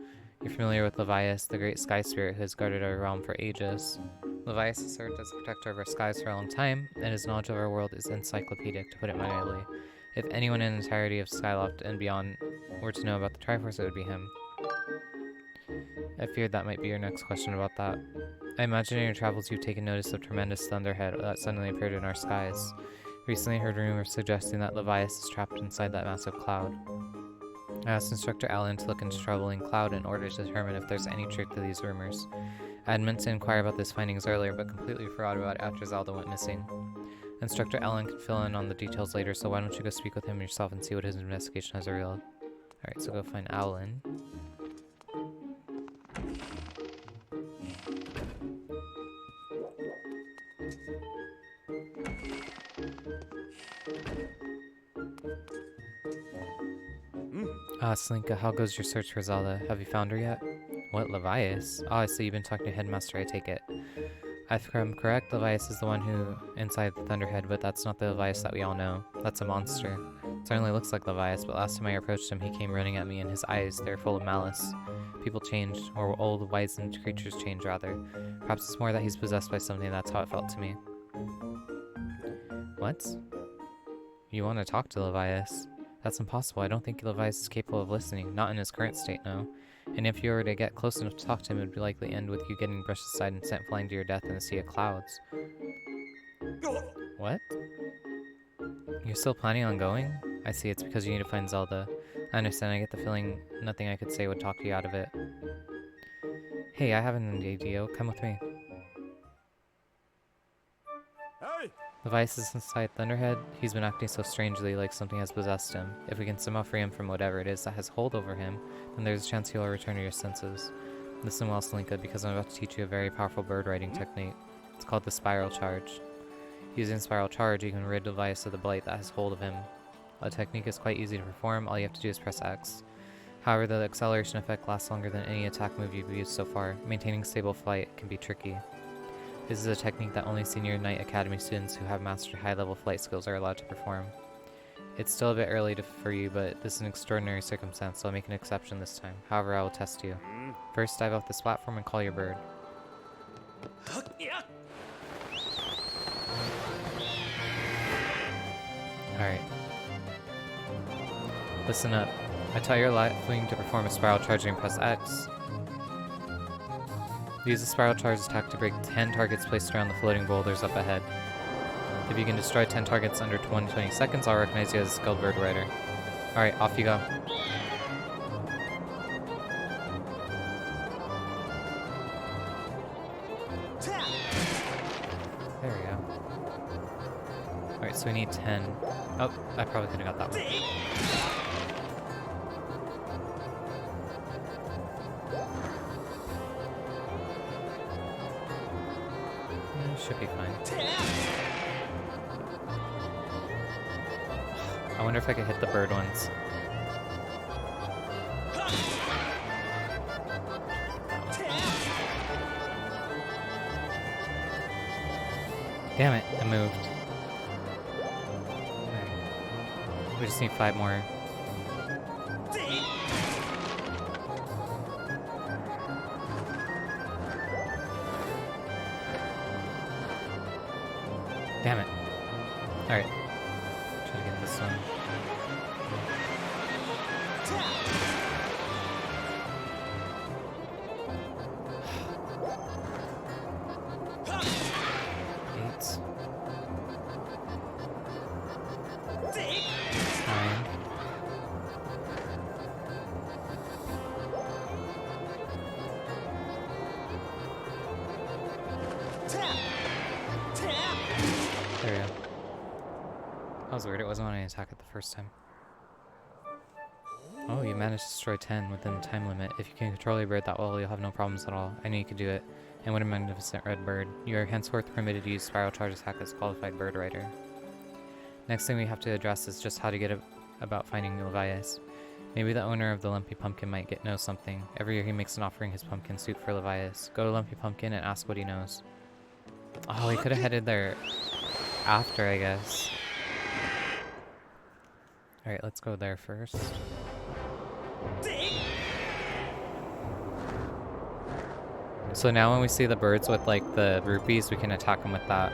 A: You're familiar with Levias, the great sky spirit who has guarded our realm for ages. Levias has served as a protector of our skies for a long time, and his knowledge of our world is encyclopedic, to put it mildly. If anyone in the entirety of Skyloft and beyond were to know about the Triforce, it would be him. I feared that might be your next question about that. I imagine in your travels you've taken notice of tremendous Thunderhead that suddenly appeared in our skies. Recently I heard rumors suggesting that Levias is trapped inside that massive cloud. I asked Instructor Owlan to look into troubling cloud in order to determine if there's any truth to these rumors. I had meant to inquire about these findings earlier, but completely forgot about it after Zelda went missing. Instructor Owlan can fill in on the details later, so why don't you go speak with him yourself and see what his investigation has revealed. Alright, so go find Owlan. Slinka, how goes your search for Zelda? Have you found her yet? What, Levias? Oh, I see you've been talking to Headmaster, I take it. If I'm correct, Levias is the one who inside the Thunderhead, but that's not the Levias that we all know. That's a monster. It certainly looks like Levias, but last time I approached him, he came running at me, and his eyes, they're full of malice. People change, or old, wizened creatures change, rather. Perhaps it's more that he's possessed by something, that's how it felt to me. What? You want to talk to Levias? That's impossible. I don't think Levias is capable of listening, not in his current state, no. And if you were to get close enough to talk to him, it would likely end with you getting brushed aside and sent flying to your death in a sea of clouds. What? You're still planning on going? I see, it's because you need to find Zelda. I understand, I get the feeling nothing I could say would talk you out of it. Hey, I have an idea. Come with me.
B: Hey!
A: Levias is inside Thunderhead. He's been acting so strangely, like something has possessed him. If we can somehow free him from whatever it is that has hold over him, then there's a chance he'll return to your senses. Listen well, Slinka, because I'm about to teach you a very powerful bird riding technique. It's called the Spiral Charge. Using Spiral Charge, you can rid Levias of the blight that has hold of him. The technique is quite easy to perform. All you have to do is press X. However, the acceleration effect lasts longer than any attack move you've used so far. Maintaining stable flight can be tricky. This is a technique that only Senior Knight Academy students who have mastered high-level flight skills are allowed to perform. It's still a bit early for you, but this is an extraordinary circumstance, so I'll make an exception this time. However, I will test you. First, dive off this platform and call your bird. Alright. Listen up. I tell your Lightwing to perform a spiral charge and press X. Use the spiral charge attack to break 10 targets placed around the floating boulders up ahead. If you can destroy 10 targets under 20 seconds, I'll recognize you as a skilled bird rider. Alright, off you go. There we go. Alright, so we need 10. Oh, I probably could have got that one. Should be fine. I wonder if I could hit the bird ones. Damn it, I moved. Right. We just need 5 more. Damn it. Alright. Try to get this one. Eight. 9. There we go. That was weird, it wasn't wanting to attack it the first time. Oh, you managed to destroy 10 within the time limit. If you can control your bird that well, you'll have no problems at all. I knew you could do it. And what a magnificent red bird. You are henceforth permitted to use Spiral Charge attack as qualified bird rider. Next thing we have to address is just how to get about finding Levias. Maybe the owner of the Lumpy Pumpkin might know something. Every year he makes an offering his pumpkin soup for Levias. Go to Lumpy Pumpkin and ask what he knows. Oh, he could have headed there after, I guess. Alright, let's go there first. So now when we see the birds with like the rupees, we can attack them with that.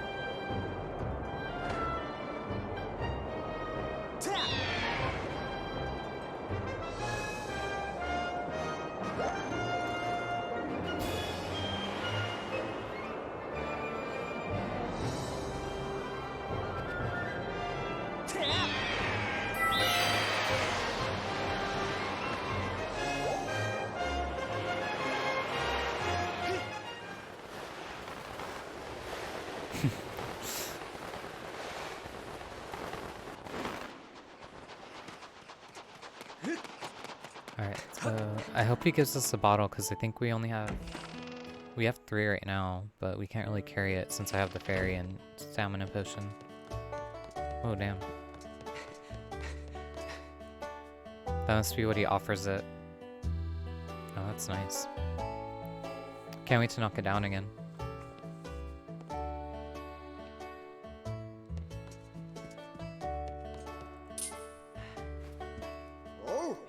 A: Alright, so I hope he gives us a bottle because I think we have 3 right now, but we can't really carry it since I have the fairy and stamina potion. Oh damn. That must be what he offers it. Oh, that's nice. Can't wait to knock it down again.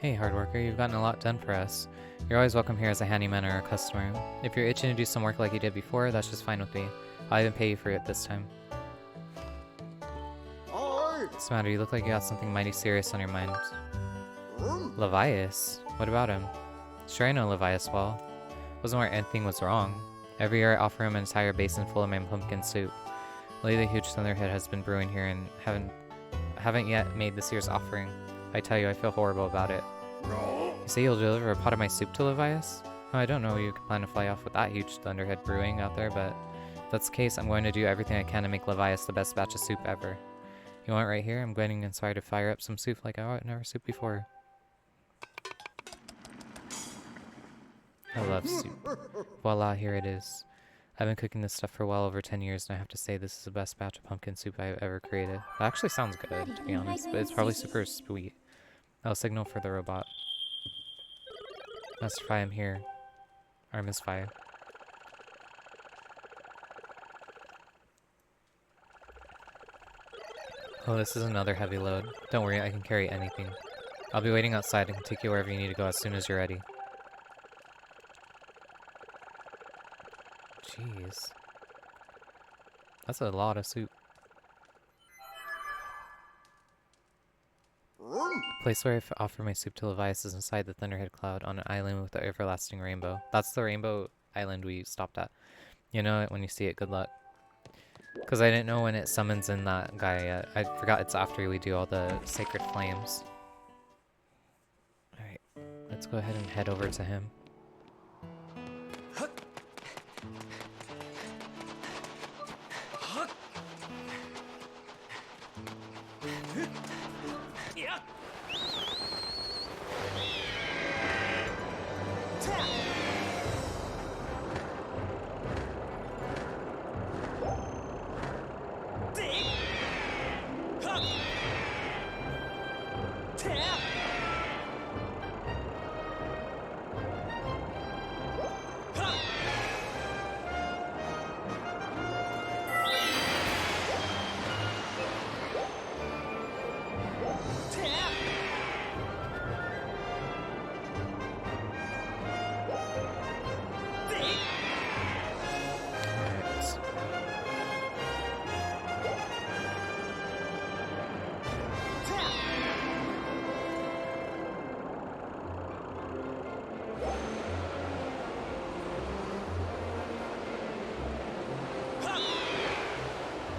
A: Hey, hard worker, you've gotten a lot done for us. You're always welcome here as a handyman or a customer. If you're itching to do some work like you did before, that's just fine with me. I'll even pay you for it this time. What's the matter? You look like you got something mighty serious on your mind. Levias? What about him? Sure, I know Levias well. Wasn't where anything was wrong. Every year I offer him an entire basin full of my pumpkin soup. Lately, the huge Thunderhead has been brewing here and haven't yet made this year's offering. I tell you, I feel horrible about it. You say you'll deliver a pot of my soup to Levias? Oh, I don't know you can plan to fly off with that huge Thunderhead brewing out there, but if that's the case, I'm going to do everything I can to make Levias the best batch of soup ever. You want it right here? I'm getting inspired to fire up some soup like I never soup before. I love soup. Voila, here it is. I've been cooking this stuff for well over 10 years, and I have to say this is the best batch of pumpkin soup I've ever created. That actually sounds good, to be honest, but it's probably super sweet. I'll signal for the robot. Master Fi, I'm here. Or Miss Fi. Oh, this is another heavy load. Don't worry, I can carry anything. I'll be waiting outside and can take you wherever you need to go as soon as you're ready. Jeez. That's a lot of soup. The place where I offer my soup to Levias is inside the Thunderhead cloud on an island with the everlasting rainbow. That's the rainbow island we stopped at. You know it when you see it, good luck. Because I didn't know when it summons in that guy yet. I forgot it's after we do all the sacred flames. Alright, let's go ahead and head over to him.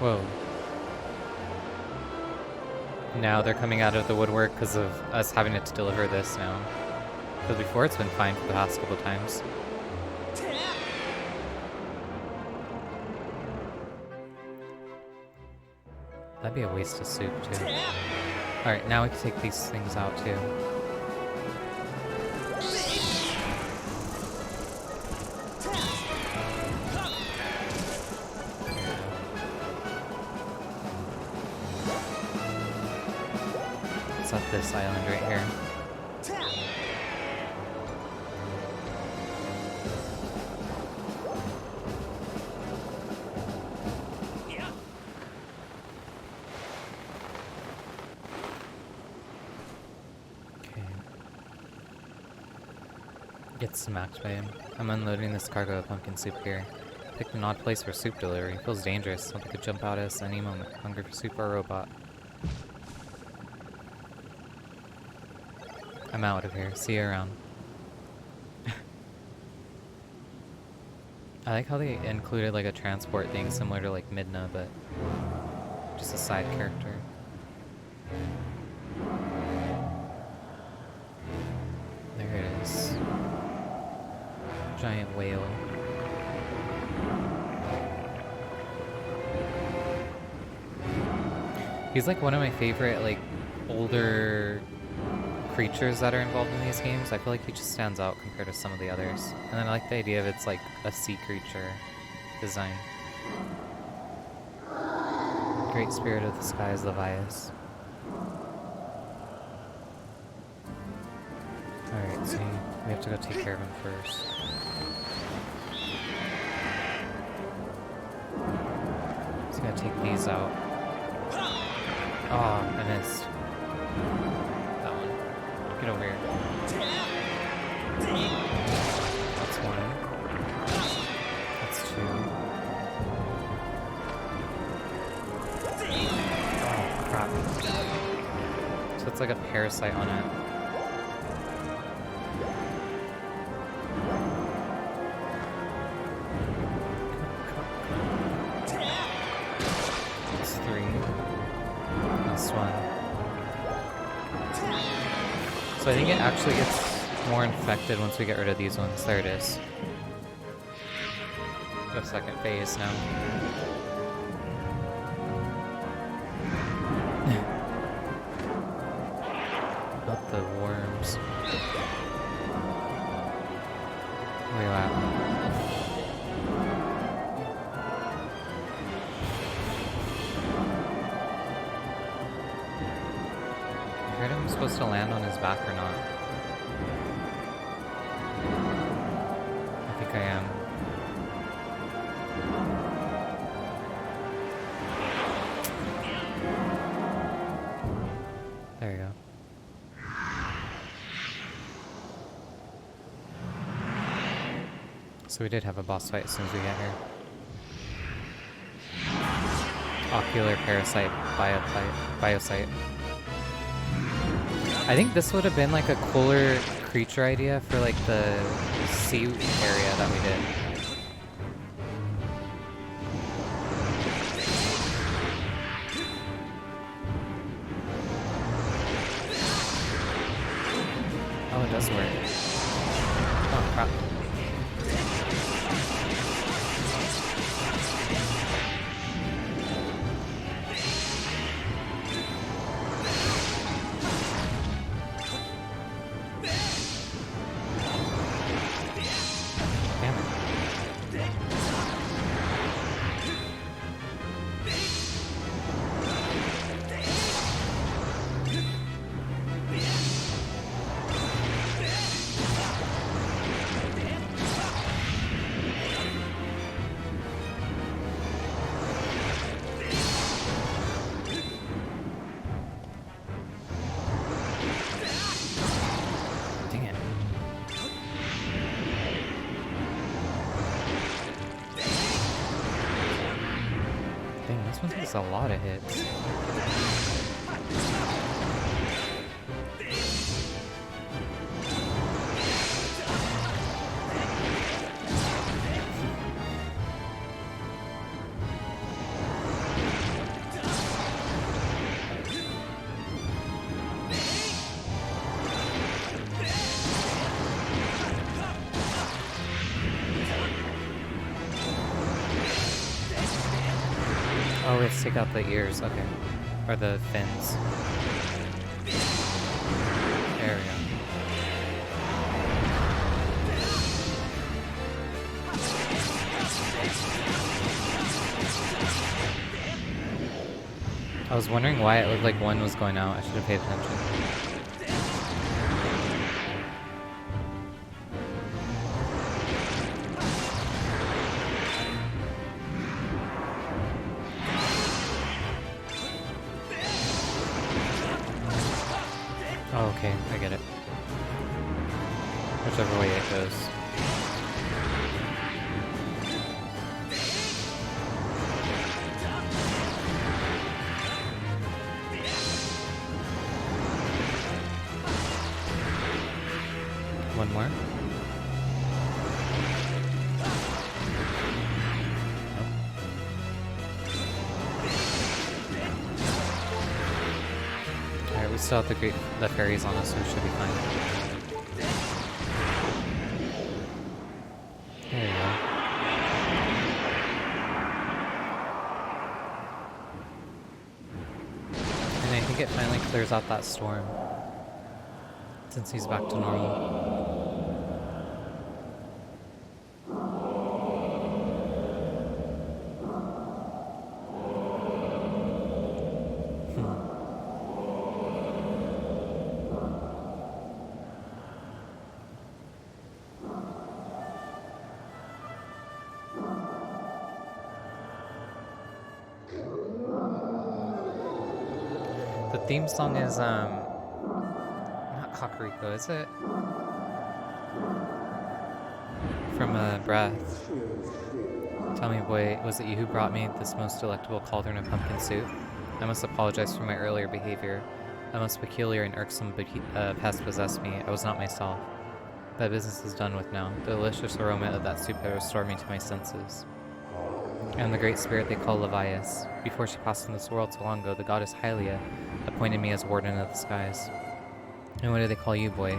A: Whoa. Now they're coming out of the woodwork because of us having to deliver this now. Because before it's been fine for the past couple times. That'd be a waste of soup too. Alright, now we can take these things out too. At this island right here. Okay. Get smacked by him. I'm unloading this cargo of pumpkin soup here. Picked an odd place for soup delivery. Feels dangerous. Something could jump out at us any moment. Hungry for soup or a robot. I'm out of here. See you around. I like how they included like a transport thing similar to like Midna, but just a side character. There it is. Giant whale. He's like one of my favorite like older creatures that are involved in these games. I feel like he just stands out compared to some of the others. And then I like the idea of it's like a sea creature design. Great spirit of the skies, Levias. Alright, so we have to go take care of him first. So gotta take these out. Oh, I missed. That one. Get over here. That's one. That's two. Oh, crap. So it's like a parasite on it. That's three. That's one. So I think it actually gets more infected once we get rid of these ones. There it is. The second phase now. Not the worms. Where you at? I heard I'm supposed to land on his back or not. I think I am. There you go. So we did have a boss fight as soon as we get here. Ocular parasite biosite. I think this would have been like a cooler creature idea for like the sea area that we did. Oh, it does work. Oh, crap. This one takes a lot of hits. Oh, we have to take out the ears, okay. Or the fins. There we go. I was wondering why it looked like one was going out. I should have paid attention. Oh, okay, I get it. Whichever way it goes. One more. Alright, we still have the fairies on us, so we should be fine. There you go. And I think it finally clears out that storm. Since he's back to normal. The theme song is, not Kakariko, is it? From Breath. Tell me, boy, was it you who brought me this most delectable cauldron of pumpkin soup? I must apologize for my earlier behavior. A most peculiar and irksome pest possessed me. I was not myself. That business is done with now. The delicious aroma of that soup had restored me to my senses. I am the great spirit they call Levias. Before she passed from this world so long ago, the Goddess Hylia appointed me as warden of the skies. And what do they call you, boy?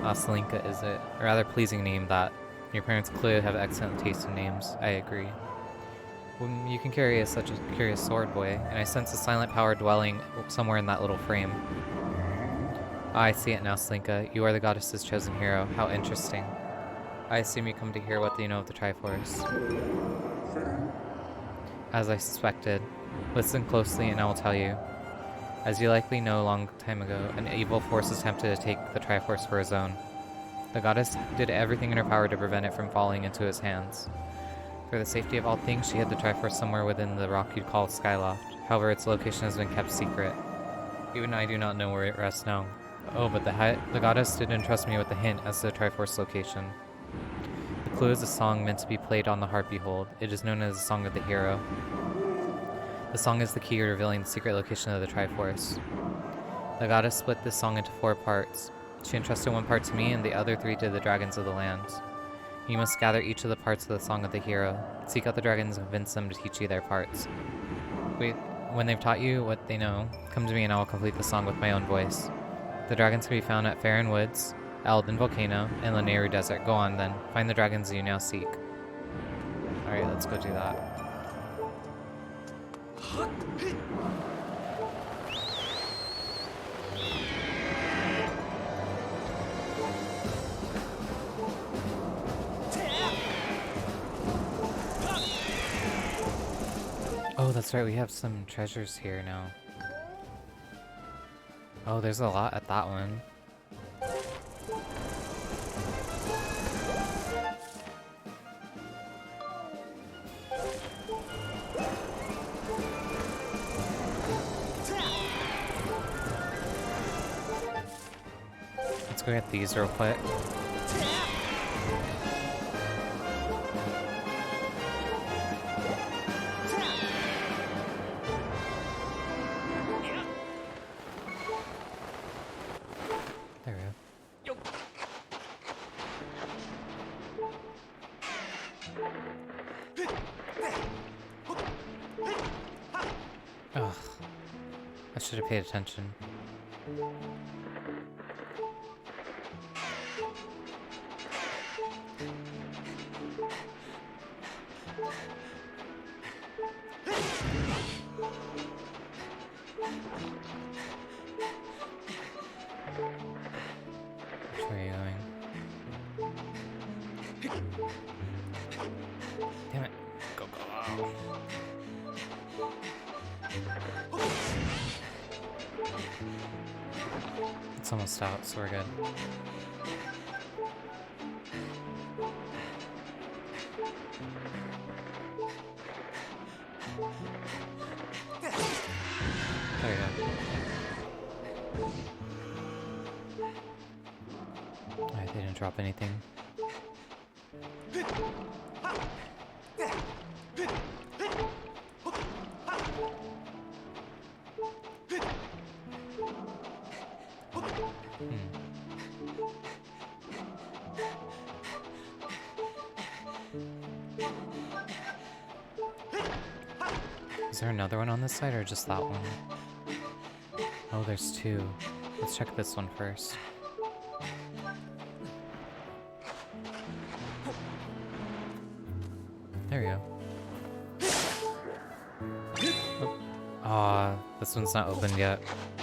A: Slinka, is it? A rather pleasing name, that. Your parents clearly have excellent taste in names. I agree. You can carry such a curious sword, boy, and I sense a silent power dwelling somewhere in that little frame. I see it now, Slinka. You are the goddess's chosen hero. How interesting. I assume you come to hear what you know of the Triforce. As I suspected. Listen closely and I will tell you. As you likely know, a long time ago, an evil force attempted to take the Triforce for his own. The goddess did everything in her power to prevent it from falling into his hands. For the safety of all things, she hid the Triforce somewhere within the rock you'd call Skyloft. However, its location has been kept secret. Even I do not know where it rests now. Oh, but the goddess did entrust me with a hint as to the Triforce location. The clue is a song meant to be played on the harp you hold. It is known as the Song of the Hero. The song is the key revealing the secret location of the Triforce. The goddess split this song into 4 parts. She entrusted one part to me and the other 3 to the dragons of the land. You must gather each of the parts of the Song of the Hero. Seek out the dragons and convince them to teach you their parts. When they've taught you what they know, come to me and I will complete the song with my own voice. The dragons can be found at Faron Woods, Eldin Volcano, and Lanayru Desert. Go on then. Find the dragons you now seek. Alright, let's go do that. Oh, that's right, we have some treasures here now. Oh, there's a lot at that one. Let's go get these real quick. There we go. Ugh. I should have paid attention. Which way are you going? Damn it. Go, go. It's almost out, so we're good. There we go. Alright, they didn't drop anything. Is there another one on this side or just that one? Oh, there's two. Let's check this one first. There we go. Oh. Aw, this one's not opened yet. I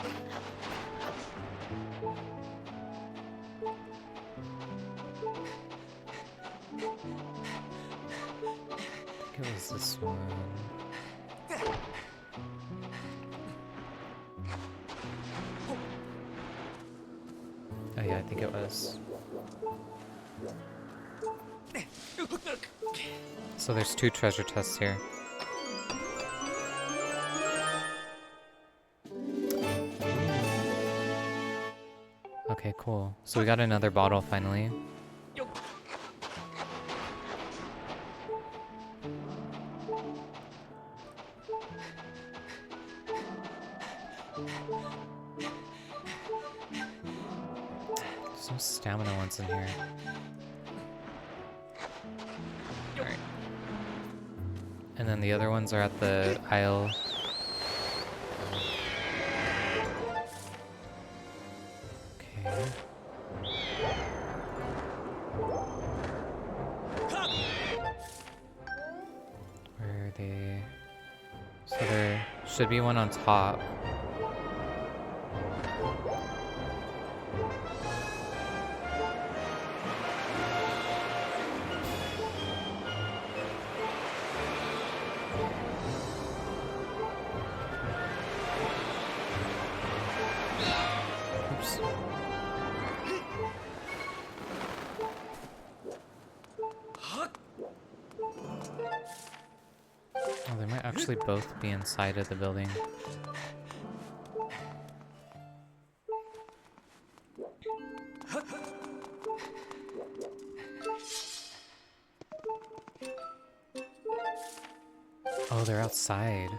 A: think it was this one. Oh yeah, I think it was. So there's two treasure chests here. Okay, cool. So we got another bottle finally. There's no stamina ones in here. Alright. And then the other ones are at the aisle. Okay. Where are they? So there should be one on top. Oops. Oh, they might actually both be inside of the building. Oh, they're outside.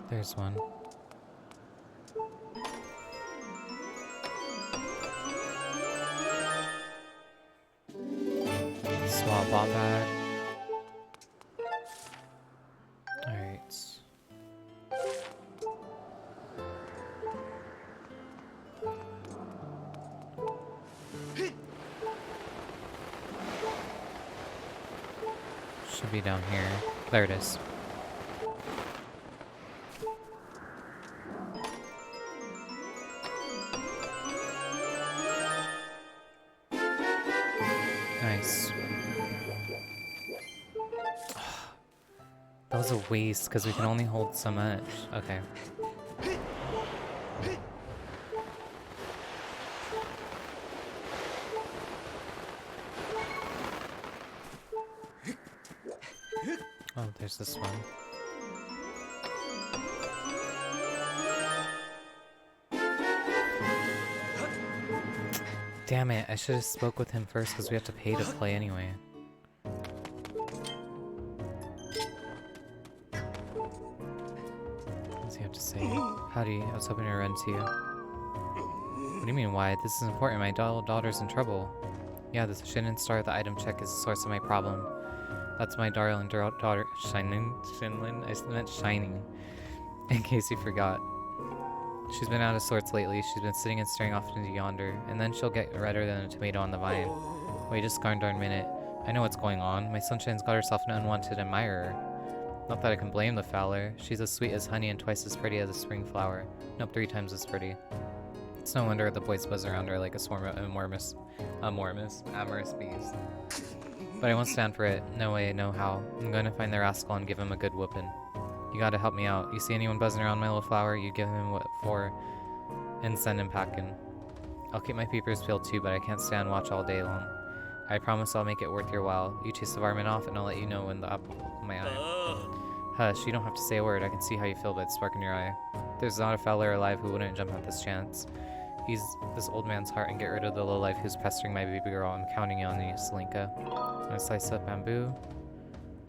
A: There's one. Swap bot bag. Alright. Should be down here. There it is. Nice. That was a waste because we can only hold so much. Okay. Oh, there's this one. Damn it, I should have spoke with him first because we have to pay to play anyway. What does he have to say? Howdy, I was hoping to run to you. What do you mean, why? This is important, my daughter's in trouble. Yeah, the shouldn't start the item check is the source of my problem. That's my darling daughter, Shinlin? I meant Shining. In case you forgot. She's been out of sorts lately. She's been sitting and staring off into yonder, and then she'll get redder than a tomato on the vine. Wait just darn minute. I know what's going on. My Sunshine's got herself an unwanted admirer. Not that I can blame the fowler. She's as sweet as honey and twice as pretty as a spring flower. Nope, 3 times as pretty. It's no wonder the boys buzz around her like a swarm of amorous bees. But I won't stand for it. No way, no how. I'm going to find the rascal and give him a good whooping. You gotta help me out. You see anyone buzzing around my little flower, you give him what for and send him packing. I'll keep my peepers peeled too, but I can't stand watch all day long. I promise I'll make it worth your while. You chase the varmint off, and I'll let you know when the apple of my eye. Hush, you don't have to say a word. I can see how you feel by the spark in your eye. There's not a fowler alive who wouldn't jump at this chance. Ease this old man's heart and get rid of the lowlife who's pestering my baby girl. I'm counting on you, Selinka. I'm gonna slice up bamboo.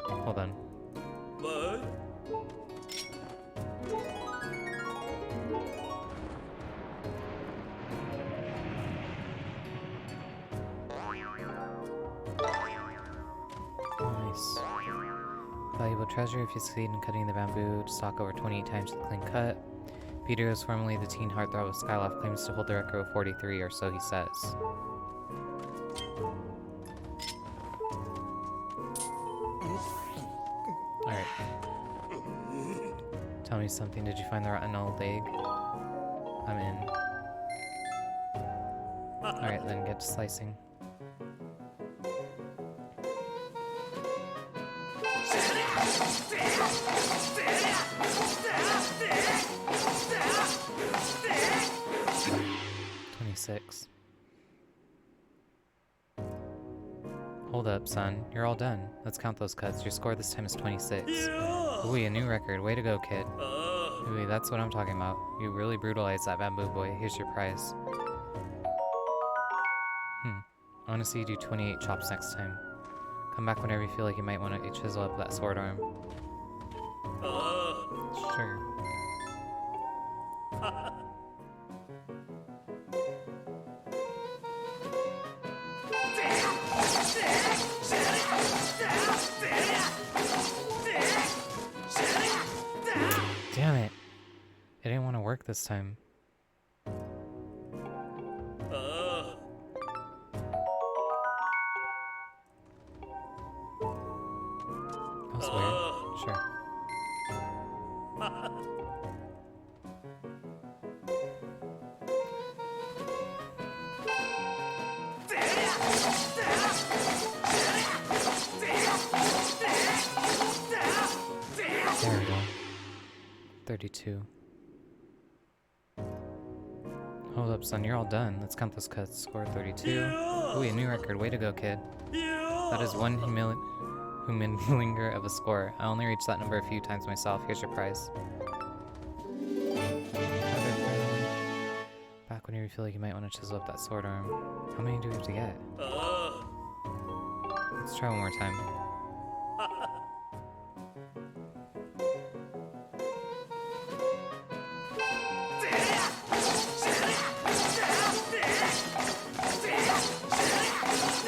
A: Hold on.
C: What?
A: Nice. Valuable treasure if you succeed in cutting the bamboo to stock over 28 times the clean cut. Peter, who is formerly the teen heartthrob of Skyloft, claims to hold the record of 43, or so he says. Alright. Tell me something. Did you find the rotten old egg? I'm in. Alright, then get to slicing. Six. Hold up, son. You're all done. Let's count those cuts. Your score this time is 26. Ooh, a new record. Way to go, kid. Ooh, that's what I'm talking about. You really brutalized that bamboo boy. Here's your prize. I want to see you do 28 chops next time. Come back whenever you feel like you might want to chisel up that sword arm. Sure. Damn it. It didn't want to work this time. That was weird. Sure. There we go. 32. Hold up, son. You're all done. Let's count those cuts. Score 32. Ooh, a new record. Way to go, kid. That is one humilinger of a score. I only reached that number a few times myself. Here's your prize. Back whenever you feel like you might want to chisel up that sword arm. How many do we have to get? Let's try one more time.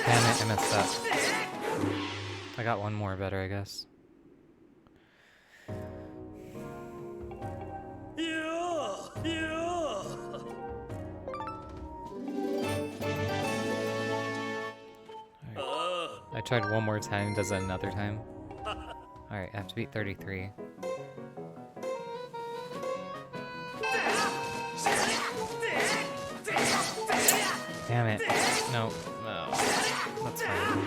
A: Damn it, I messed up. I got one more better, I guess. I tried one more time, does it another time? Alright, I have to beat 33. Damn it. No, no. That's fine.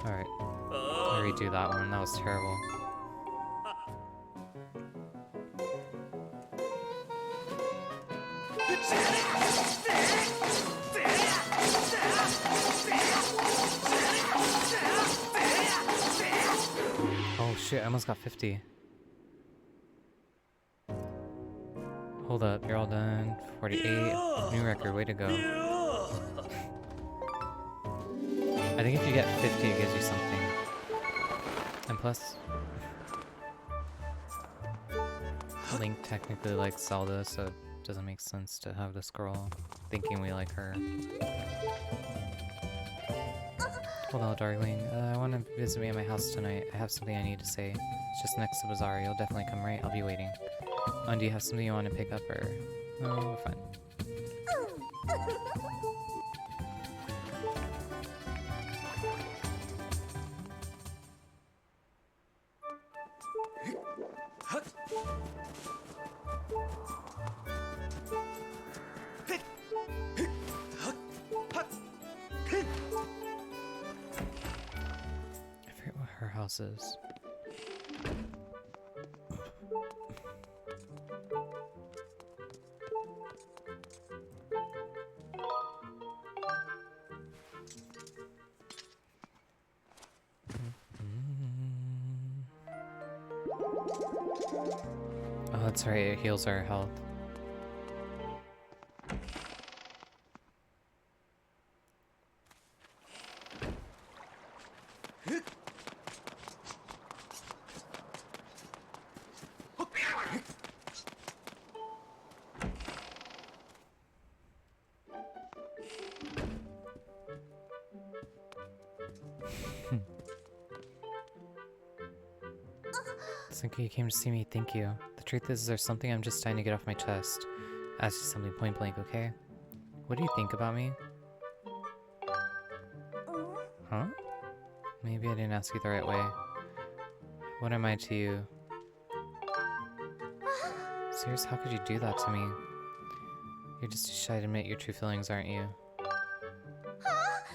A: Alright. I'll redo that one. That was terrible. Oh shit, I almost got 50. Hold up, you're all done. 48. New record, way to go. I think if you get 50, it gives you something. And plus, Link technically likes Zelda, so it doesn't make sense to have this girl thinking we like her. Hello, darling. I want to visit me at my house tonight. I have something I need to say. It's just next to Bazaar. You'll definitely come, right? I'll be waiting. Do you have something you want to pick up, or... Oh, we're fine. I forget what her house is. Oh, that's right, it heals our health. Thank you came to see me, thank you. The truth is, there's something I'm just trying to get off my chest. Ask you something point blank, okay? What do you think about me? Huh? Maybe I didn't ask you the right way. What am I to you? Serious, how could you do that to me? You're just too shy to admit your true feelings, aren't you?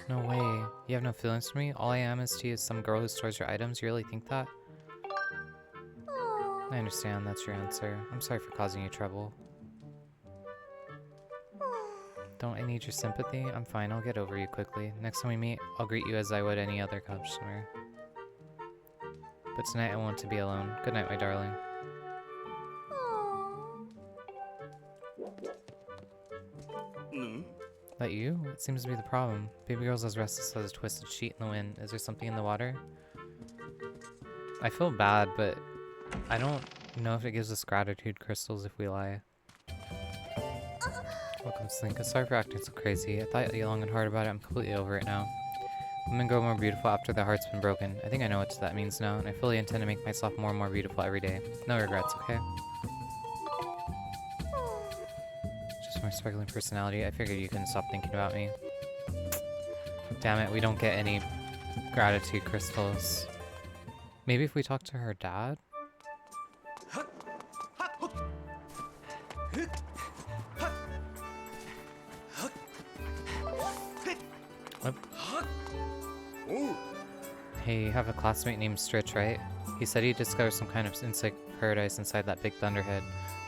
A: No way. You have no feelings for me? All I am is to you some girl who stores your items? You really think that? I understand, that's your answer. I'm sorry for causing you trouble. Don't I need your sympathy? I'm fine, I'll get over you quickly. Next time we meet, I'll greet you as I would any other customer. But tonight I want to be alone. Good night, my darling. That you? What seems to be the problem? Baby girl's as restless as a twisted sheet in the wind. Is there something in the water? I feel bad, but I don't know if it gives us gratitude crystals if we lie. Welcome, Slinka. Sorry for acting so crazy. I thought you long and hard about it. I'm completely over it now. Women grow more beautiful after their heart's been broken. I think I know what that means now, and I fully intend to make myself more and more beautiful every day. No regrets, okay? Just my sparkling personality. I figured you couldn't stop thinking about me. Damn it, we don't get any gratitude crystals. Maybe if we talk to her dad? What? Hey, you have a classmate named Stritch, right? He said he discovered some kind of insect paradise inside that big Thunderhead.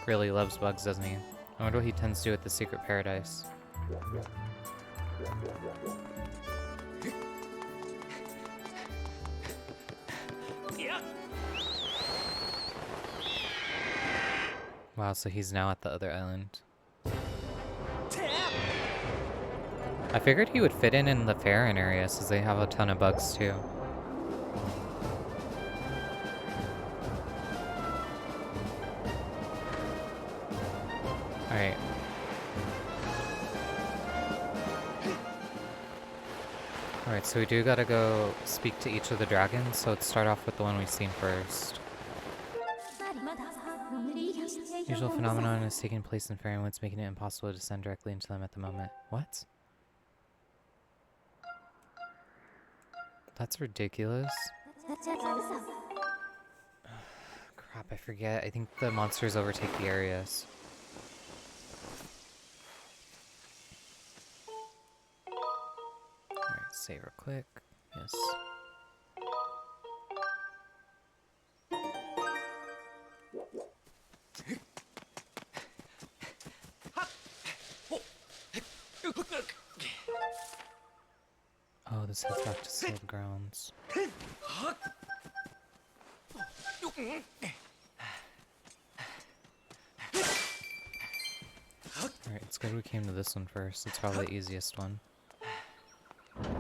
A: Really loves bugs, doesn't he? I wonder what he tends to do with the secret paradise. Wow, so he's now at the other island. I figured he would fit in the Faron area since they have a ton of bugs too. Alright. Alright, so we do gotta go speak to each of the dragons, so let's start off with the one we've seen first. Usual phenomenon is taking place in Faron Woods, making it impossible to descend directly into them at the moment. What? That's ridiculous. Crap, I forget. I think the monsters overtake the areas. Alright, save real quick. Yes. Oh, this heads back to sealed grounds. Alright, it's good we came to this one first. It's probably the easiest one.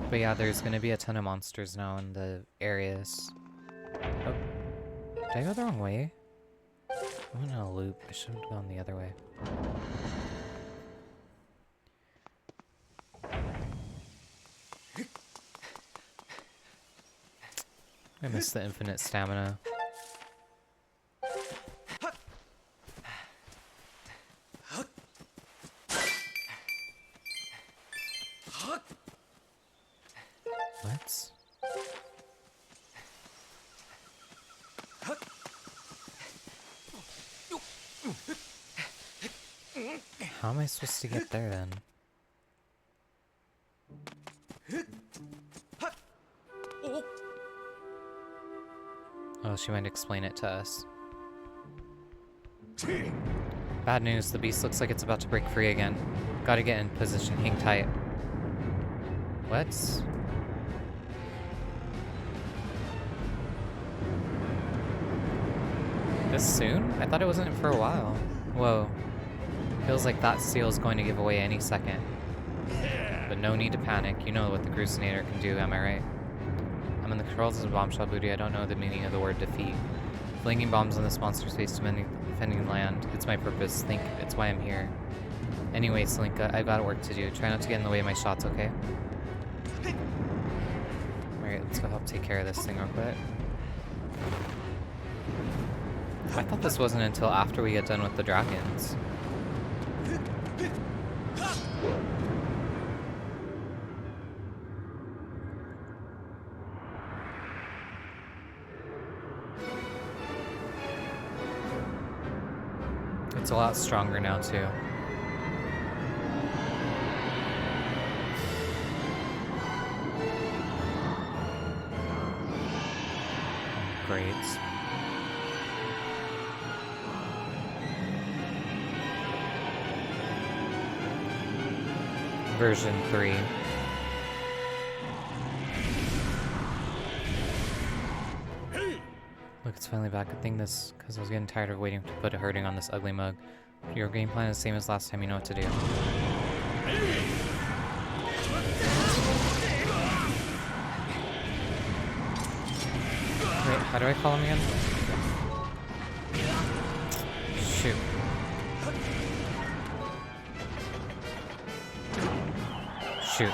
A: But yeah, there's gonna be a ton of monsters now in the areas. Oh. Did I go the wrong way? I went in a loop. I should have gone the other way. I missed the infinite stamina. What? How am I supposed to get there then? Oh, she might explain it to us. Bad news, the beast looks like it's about to break free again. Gotta get in position, hang tight. What? This soon? I thought it wasn't for a while. Whoa. Feels like that seal is going to give away any second. But no need to panic, you know what the Groosenator can do, am I right? I'm in the controls of the bombshell booty, I don't know the meaning of the word defeat. Flinging bombs on this monster's face defending land, it's my purpose, think it's why I'm here. Anyway, Slinka, I've got work to do. Try not to get in the way of my shots, okay? Alright, let's go help take care of this thing real quick. I thought this wasn't until after we get done with the dragons. It's a lot stronger now, too. Great. Version 3. Look, it's finally back. Good thing this, because I was getting tired of waiting to put a hurting on this ugly mug. Your game plan is the same as last time, you know what to do. Wait, how do I call him again? Shoot. Shoot.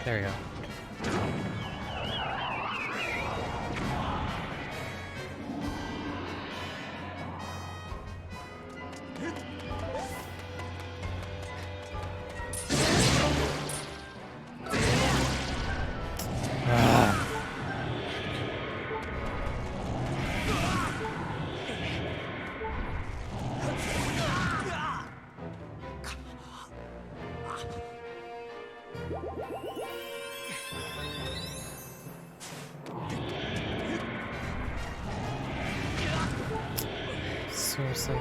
A: There we go. Seriously.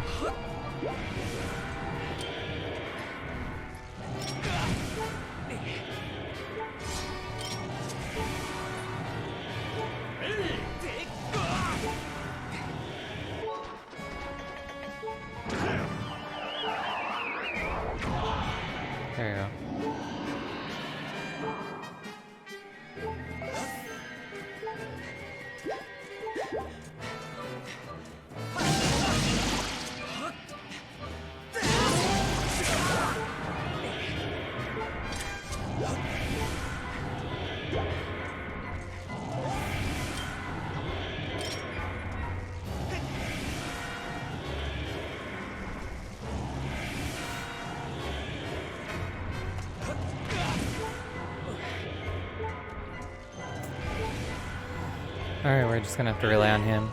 A: There you go. Alright, we're just gonna have to rely on him.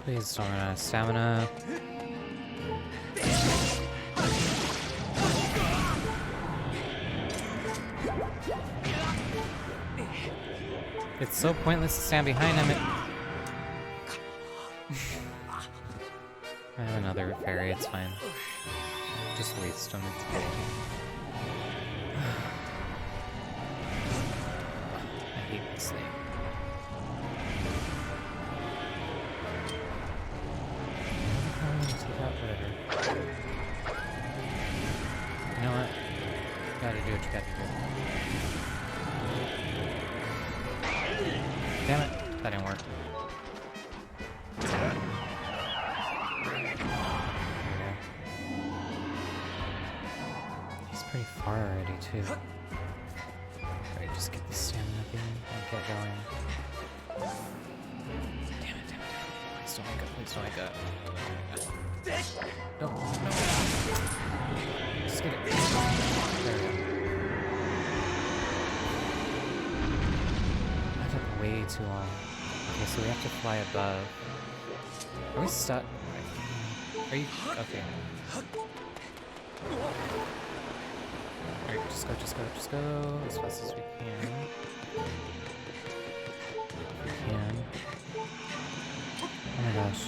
A: Please don't run out of stamina. It's so pointless to stand behind him. I have another fairy, it's fine. Just waste them, it's okay. I hate this thing. Take out whatever. You know what? You gotta do what you gotta do. Damn it, that didn't work. too. Alright, just get the stamina thing and get going. Damn it, damn it, damn it. Please don't wake up, please don't wake up. No, no. Just get it. There we go. That took way too long. Okay, so we have to fly above. Are we stuck? Are you? Okay. Alright, just go as fast as we can. We can. Oh my gosh.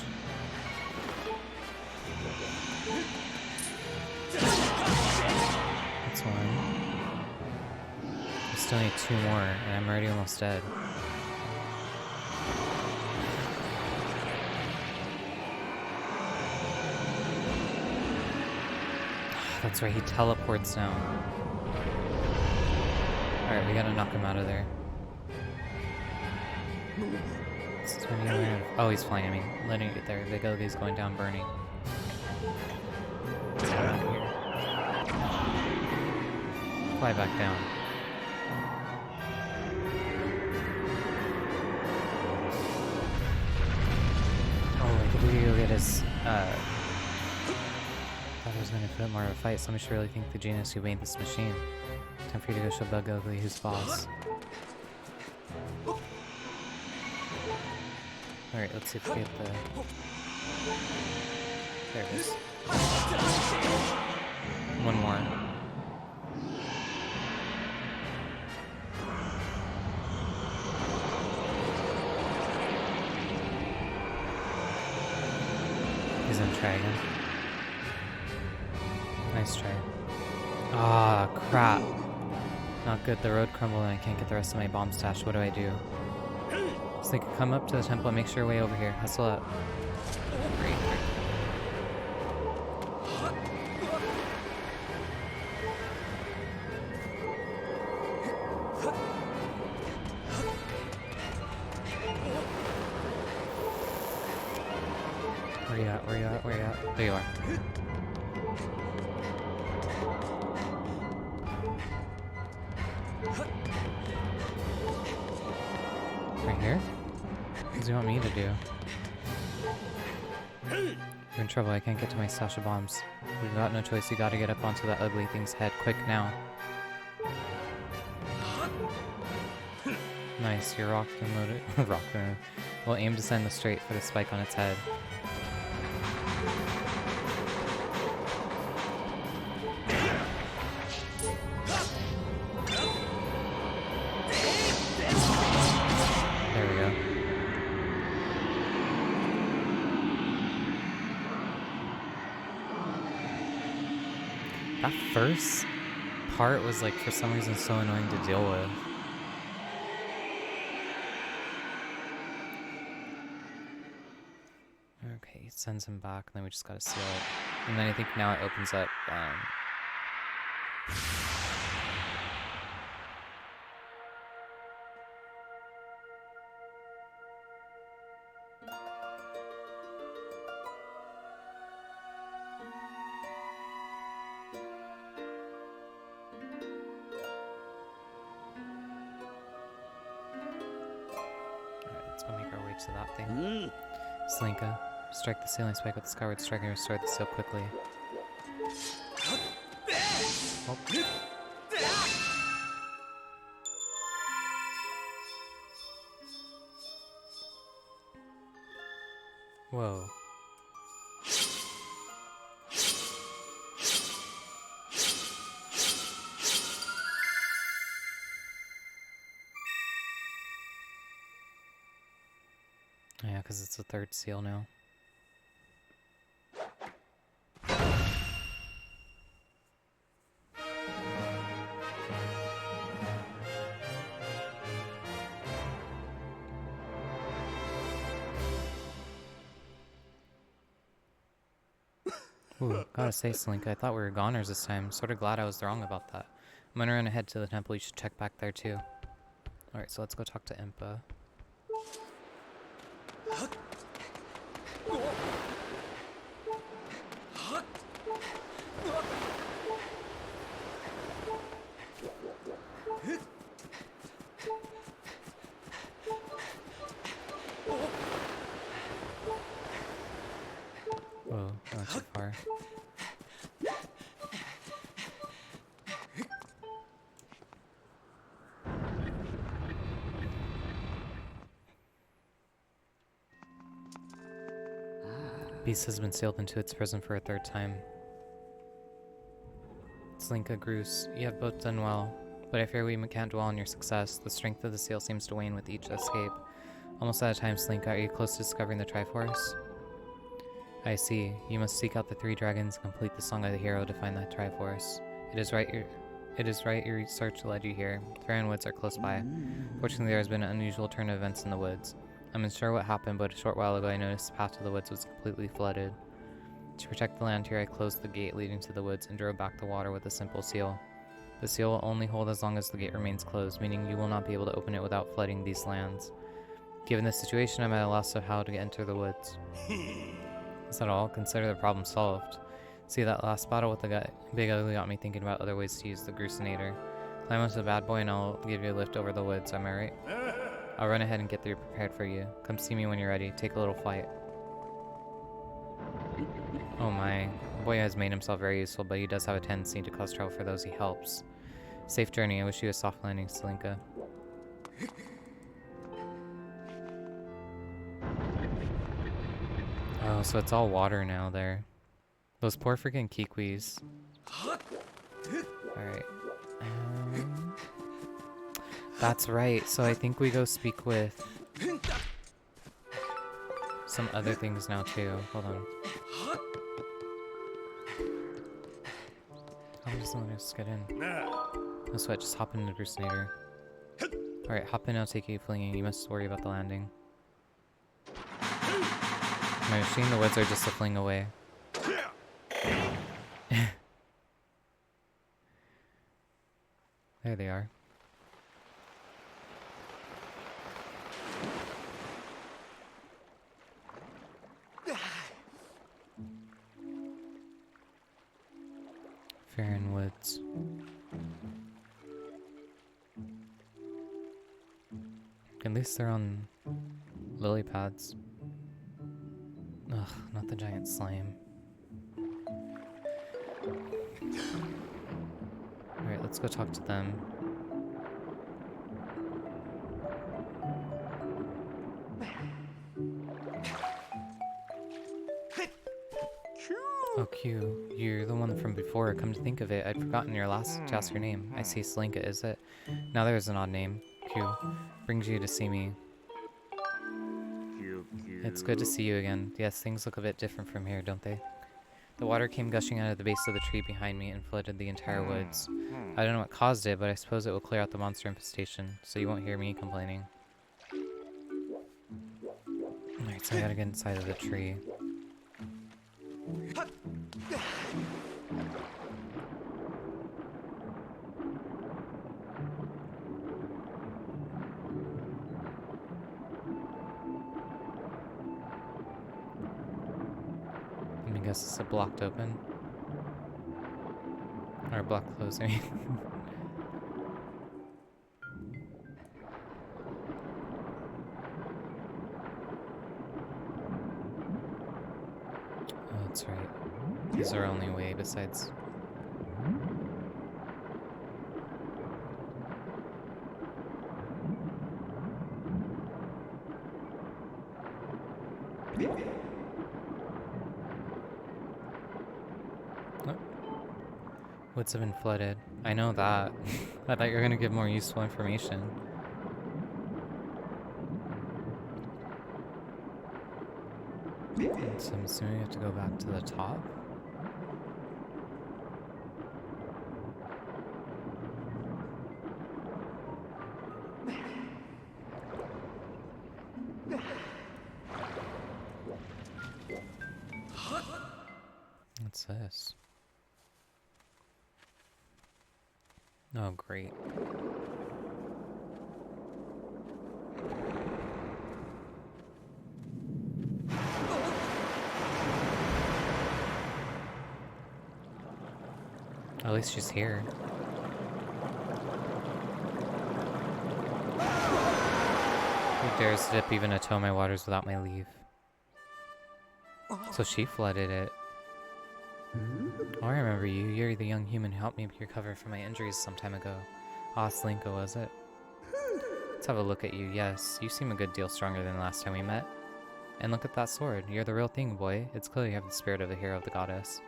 A: That's one. I still need 2 more, and I'm already almost dead. That's right, he teleports now. Alright, we gotta knock him out of there. This is when you oh, he's flying at me. Letting it get there. Big Ugly's going down, burning. Let's get out of here. Fly back down. Oh, I think we need to go get his, I thought I was going to put up more of a fight. Somebody should really thank the genius who made this machine. Time for you to go show Bug Ugly who's boss. Alright, let's see if we get the... There it is. One more. He's gonna try again. Nice try. Ah, crap. Not good. The road crumbled and I can't get the rest of my bomb stash. What do I do? So they could come up to the temple and make sure way over here. Hustle up. Great. Where you at? Where you at? Where you at? There you are. Right here? What do you want me to do? You're in trouble. I can't get to my stash of bombs. We've got no choice. You gotta get up onto that ugly thing's head. Quick now. Nice. You're rocked and loaded. Rocked and we'll aim to send the straight for the spike on its head. That first part was like for some reason so annoying to deal with. Okay, it sends him back and then we just gotta seal it. And then I think now it opens up to that thing. Slinka, strike the sealing spike with the Skyward strike and restore the seal quickly. Oh. Whoa. Yeah, because it's the 3rd seal now. Ooh, gotta say, Slinka, I thought we were goners this time. Sort of glad I was wrong about that. I'm gonna run ahead to the temple. You should check back there too. Alright, so let's go talk to Impa. before. Beast has been sealed into its prison for a third time. Slinka, Groose, you have both done well, but I fear we can't dwell on your success. The strength of the seal seems to wane with each escape. Almost out of time, Slinka. Are you close to discovering the Triforce? I see. You must seek out the 3 dragons and complete the Song of the Hero to find that Triforce. It is right your search led you here. Faron woods are close by. Fortunately, there has been an unusual turn of events in the woods. I'm unsure what happened, but a short while ago I noticed the path to the woods was completely flooded. To protect the land here, I closed the gate leading to the woods and drove back the water with a simple seal. The seal will only hold as long as the gate remains closed, meaning you will not be able to open it without flooding these lands. Given this situation, I'm at a loss of how to enter the woods. Is that all? Consider the problem solved. See, that last battle with the big ugly got me thinking about other ways to use the Groosenator. Climb up to the bad boy and I'll give you a lift over the woods, am I right? I'll run ahead and get there prepared for you. Come see me when you're ready. Take a little flight. Oh my. The boy has made himself very useful, but he does have a tendency to cause trouble for those he helps. Safe journey. I wish you a soft landing, Slinka. Oh, so it's all water now there. Those poor freaking Kikwis. Alright. That's right. So I think we go speak with some other things now too. Hold on. How does someone just get in? No sweat, just hop in the Groosenator. Alright, hop in, I'll take you flinging. You must worry about the landing. My machine in the woods are just a fling away. There they are. Faron Woods. At least they're on lily pads. Ugh, not the giant slime. Alright, let's go talk to them. Oh, Q, you're the one from before. Come to think of it, I'd forgotten to ask your name. I see, Slinka, is it? Now there's an odd name. Q, brings you to see me. It's good to see you again. Yes, things look a bit different from here, don't they? The water came gushing out of the base of the tree behind me and flooded the entire woods. I don't know what caused it, but I suppose it will clear out the monster infestation, so you won't hear me complaining. Alright, so I gotta get inside of the tree. I guess it's a blocked open. Or blocked closed, I mean. Oh, that's right. These are our only way besides... Woods have been flooded. I know that. I thought you were gonna give more useful information. So I'm assuming we have to go back to the top. What's this? Oh, great. At least she's here. Who dares to dip even a toe in my waters without my leave? So she flooded it. Oh, I remember you. You're the young human who helped me recover from my injuries some time ago. Ah, Slinko, was it? Let's have a look at you. Yes, you seem a good deal stronger than the last time we met. And look at that sword. You're the real thing, boy. It's clear you have the spirit of the hero of the goddess.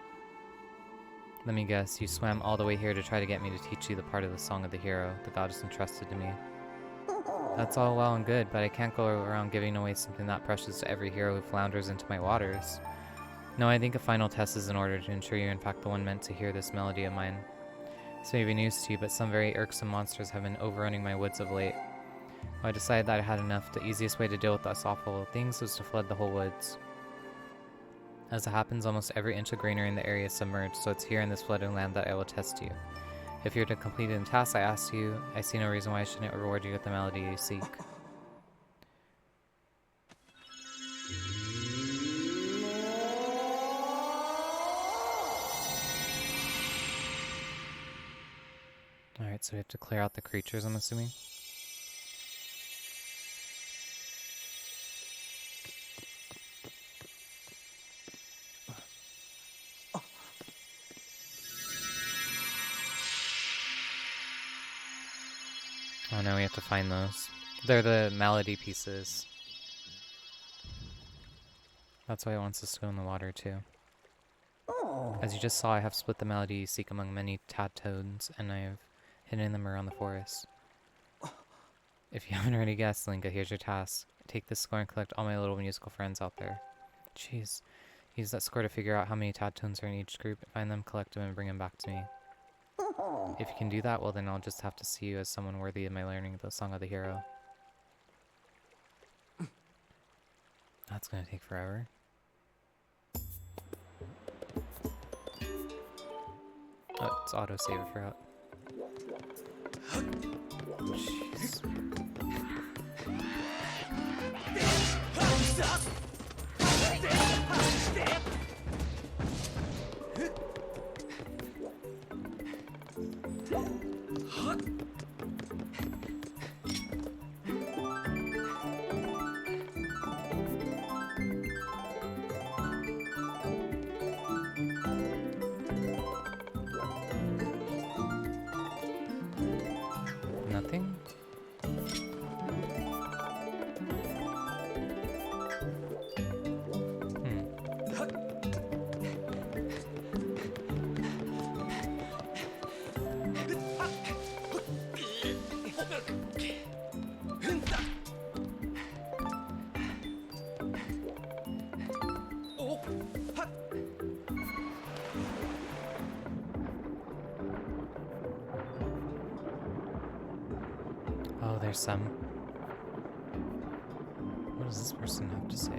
A: Let me guess, you swam all the way here to try to get me to teach you the part of the song of the hero the goddess entrusted to me. That's all well and good, but I can't go around giving away something that precious to every hero who flounders into my waters. No, I think a final test is in order to ensure you're in fact the one meant to hear this melody of mine. This may be news to you, but some very irksome monsters have been overrunning my woods of late. I decided that I had enough. The easiest way to deal with those awful things was to flood the whole woods. As it happens, almost every inch of greenery in the area is submerged, so it's here in this flooded land that I will test you. If you're to complete the task I asked you, I see no reason why I shouldn't reward you with the melody you seek. Alright, so we have to clear out the creatures, I'm assuming. Oh, now we have to find those. They're the melody pieces. That's why it wants us to go in the water, too. As you just saw, I have split the melody you seek among many Tadnotes, and I have hidden them around the forest. If you haven't already guessed, Linka, here's your task. Take this score and collect all my little musical friends out there. Jeez. Use that score to figure out how many Tadnotes are in each group, find them, collect them, and bring them back to me. If you can do that, well then I'll just have to see you as someone worthy of my learning the song of the hero. That's gonna take forever. Oh, it's autosave, I forgot. Jeez. Nothing? Oh, there's some. What does this person have to say?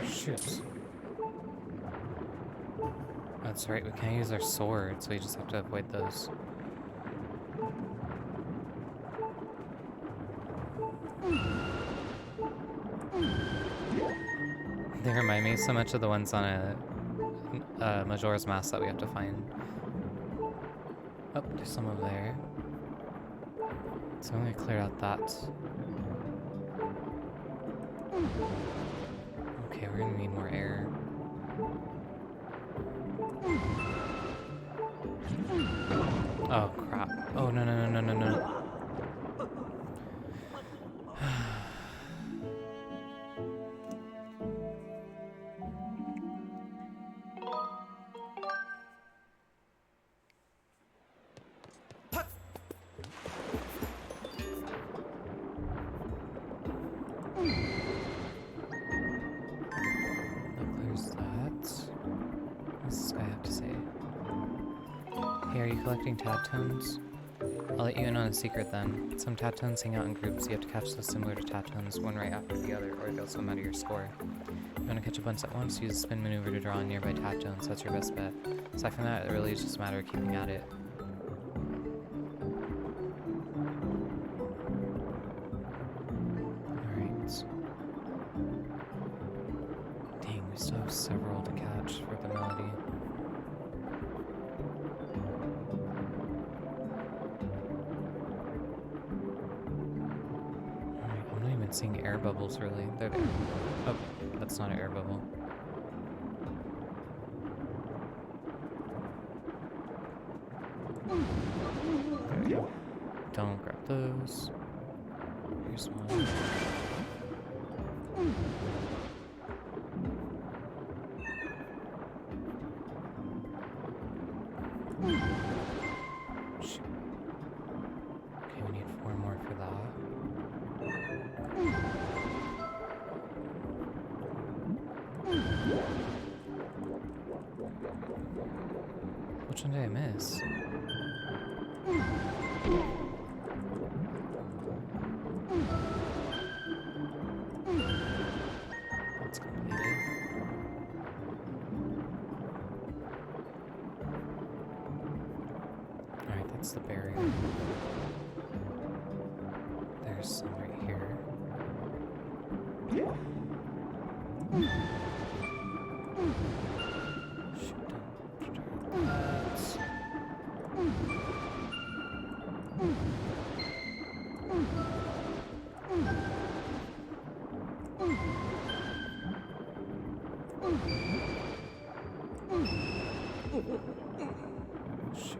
A: Shoot. That's right, we can't use our sword, so we just have to avoid those. They remind me so much of the ones on a Majora's Mask that we have to find. Oh, there's some over there. So I'm gonna clear out that. Okay, we're gonna need more air. Oh crap. Oh no no no no no no. Collecting Tadnotes? I'll let you in on a secret then. Some Tadnotes hang out in groups. You have to catch those similar to Tadnotes, one right after the other, or they'll swim out of your score. If you want to catch a bunch at once, use a spin maneuver to draw on nearby Tadnotes. That's your best bet. Aside from that, it really is just a matter of keeping at it. Alright. Dang, we still have several to catch for the melody. not seeing air bubbles really. They're there. Oh, that's not an air bubble. There we go. Don't grab those. Here's one. Shoot. Okay, we need 4 more for that. Which one did I miss? That's completed. Alright, that's the barrier. There's some right here. Shoot down. That's... Shoot.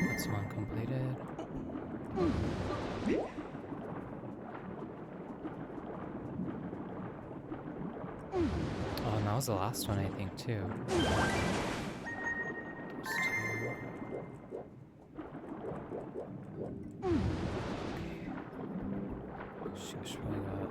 A: That's one completed. Oh, and that was the last one, I think, too. Those two. Okay. Shoot, we should probably go up.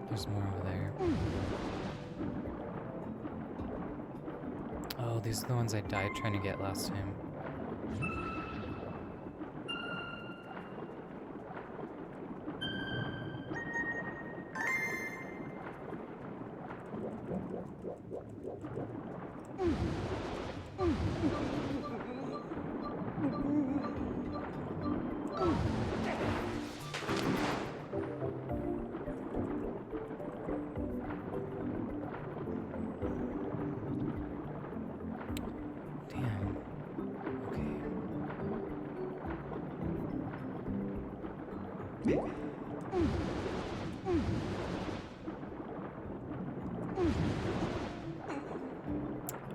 A: There's more over there. Oh, these are the ones I died trying to get last time. Damn. Okay.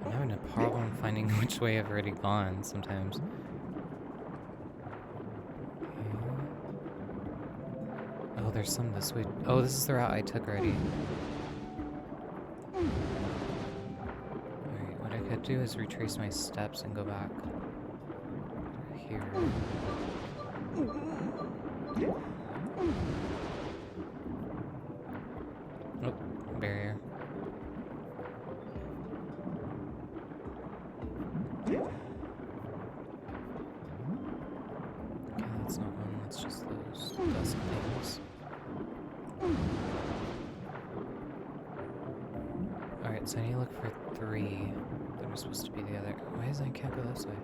A: I'm having a problem finding which way I've already gone sometimes. Okay. Oh, there's some this way. Oh, this is the route I took already. Alright, what I could do is retrace my steps and go back here. Oh, barrier. Okay, that's not one, that's just those dust things. Alright, so I need to look for 3 that are supposed to be the other. Why is I can't go this way?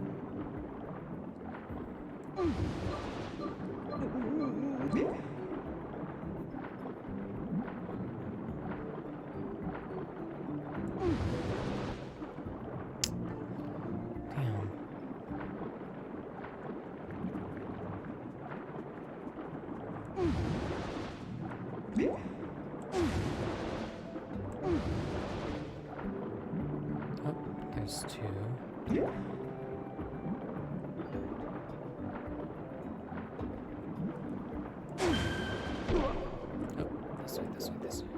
A: Damn. Oh, there's 2. Oh, this way, this way, this way.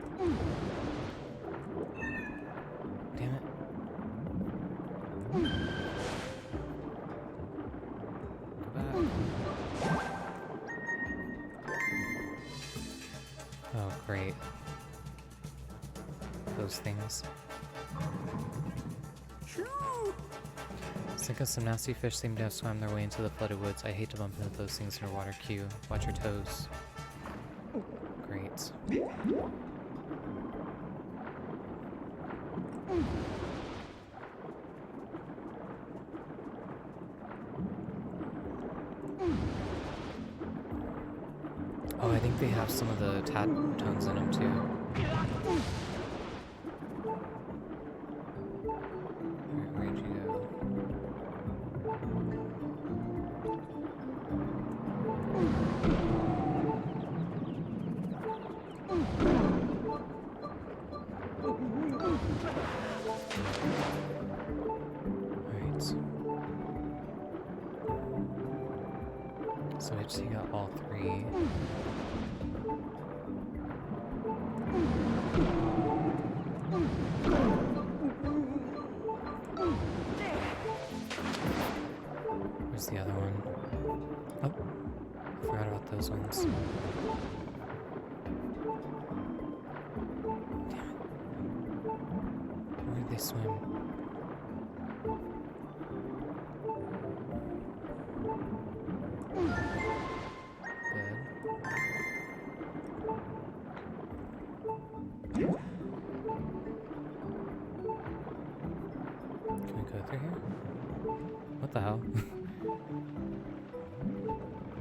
A: Damn it. Go back. Oh, great. Those things. Think of some nasty fish seem to have swam their way into the flooded woods. I hate to bump into those things underwater. Q. Watch your toes. Great. they have some of the Tadnotes in them too. Alright, where'd you go? Alright. So I just take out all three. Where's the other one? Oh, I forgot about those ones. Damn it. Where did they swim? Can we go through here? What the hell?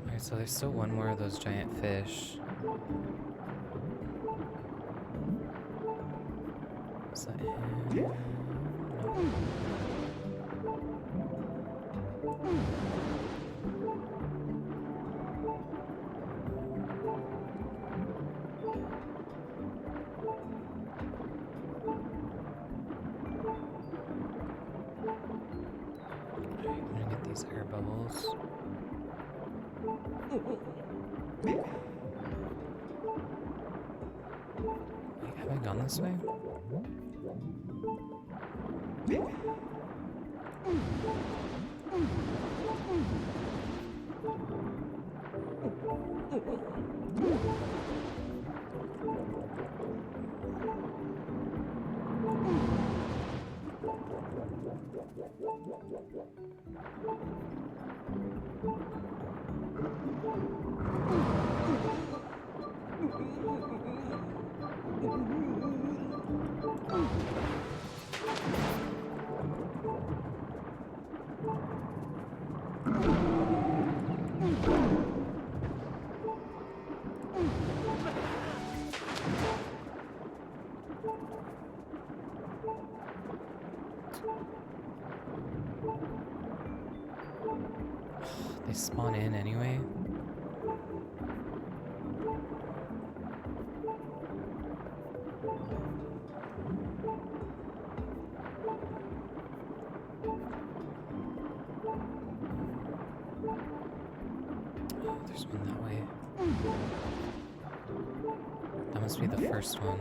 A: Alright, so there's still one more of those giant fish. Is that him? No. Alright, I'm gonna get these air bubbles. Wait, have I gone this way? They spawn in anyway. Oh, there's one that way. That must be the first one.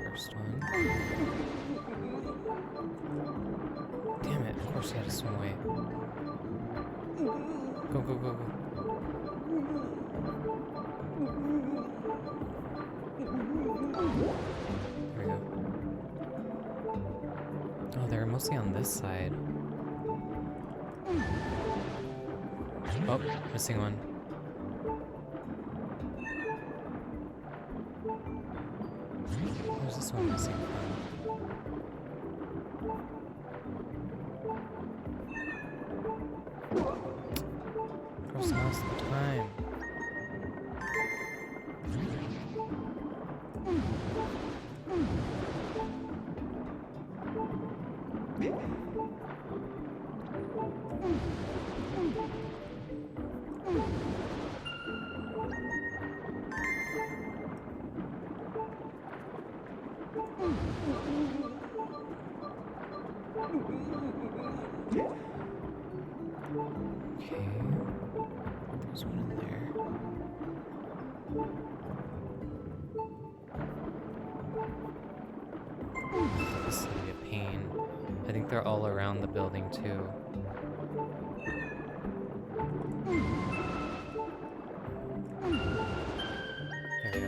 A: First one. Damn it, of course he had to swim away. Go, go, go, go. There we go. Oh, they're mostly on this side. Oh, missing one. Where's this one missing from? Gross, now's the time. Okay, there's one in there. This is gonna be a pain. I think they're all around the building too. There we go.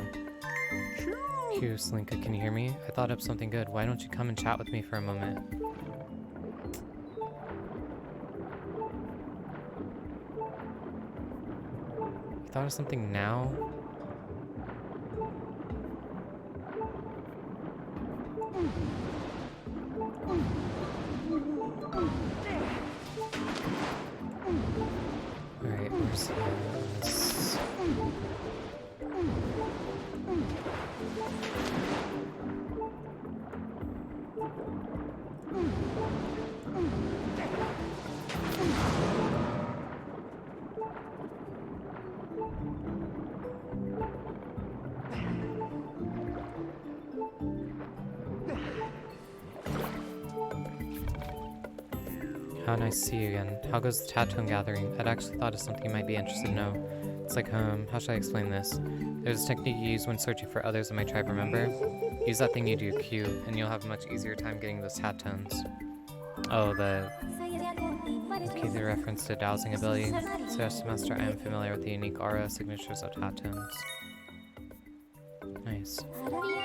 A: Q, Slinka, can you hear me? I thought up something good. Why don't you come and chat with me for a moment? You thought of something now? Alright, where's this? How nice to see you again. How goes the Tadtone gathering? I'd actually thought of something you might be interested to know. It's like, how should I explain this? There's a technique you use when searching for others in my tribe, remember? Use that thing you do, Q, and you'll have a much easier time getting those Tadtones. Oh, okay, the reference to dowsing ability. So, Headmaster, I am familiar with the unique aura signatures of Tadtones. Nice. Okay.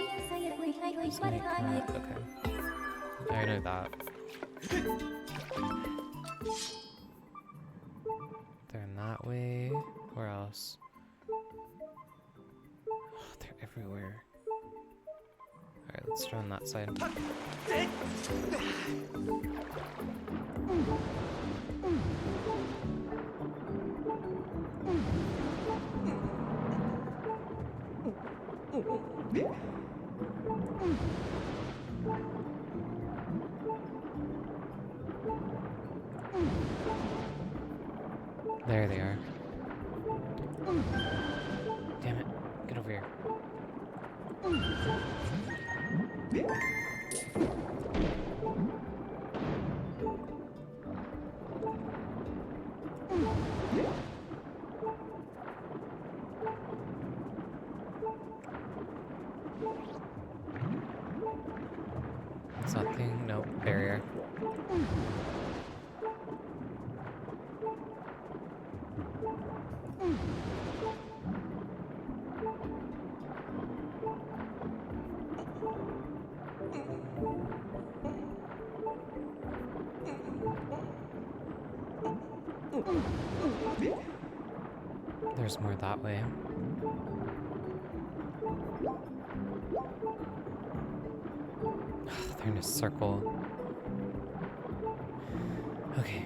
A: I know that. They're in that way. Where else? Oh, they're everywhere. Alright, let's try on that side. There they are. Damn it. Get over here. It's nothing. Nope. Barrier. There's more that way. They're in a circle. Okay.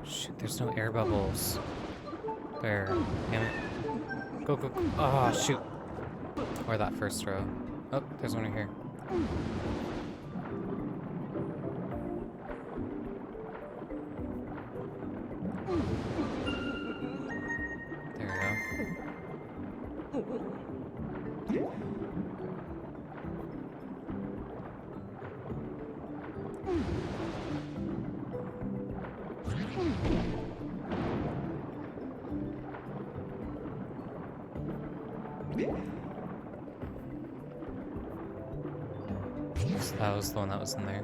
A: Shoot, there's no air bubbles. There. Damn it. Go, go, go. Oh, shoot. Or that first row. Oh, there's one right here. There we go. So that was the one that was in there.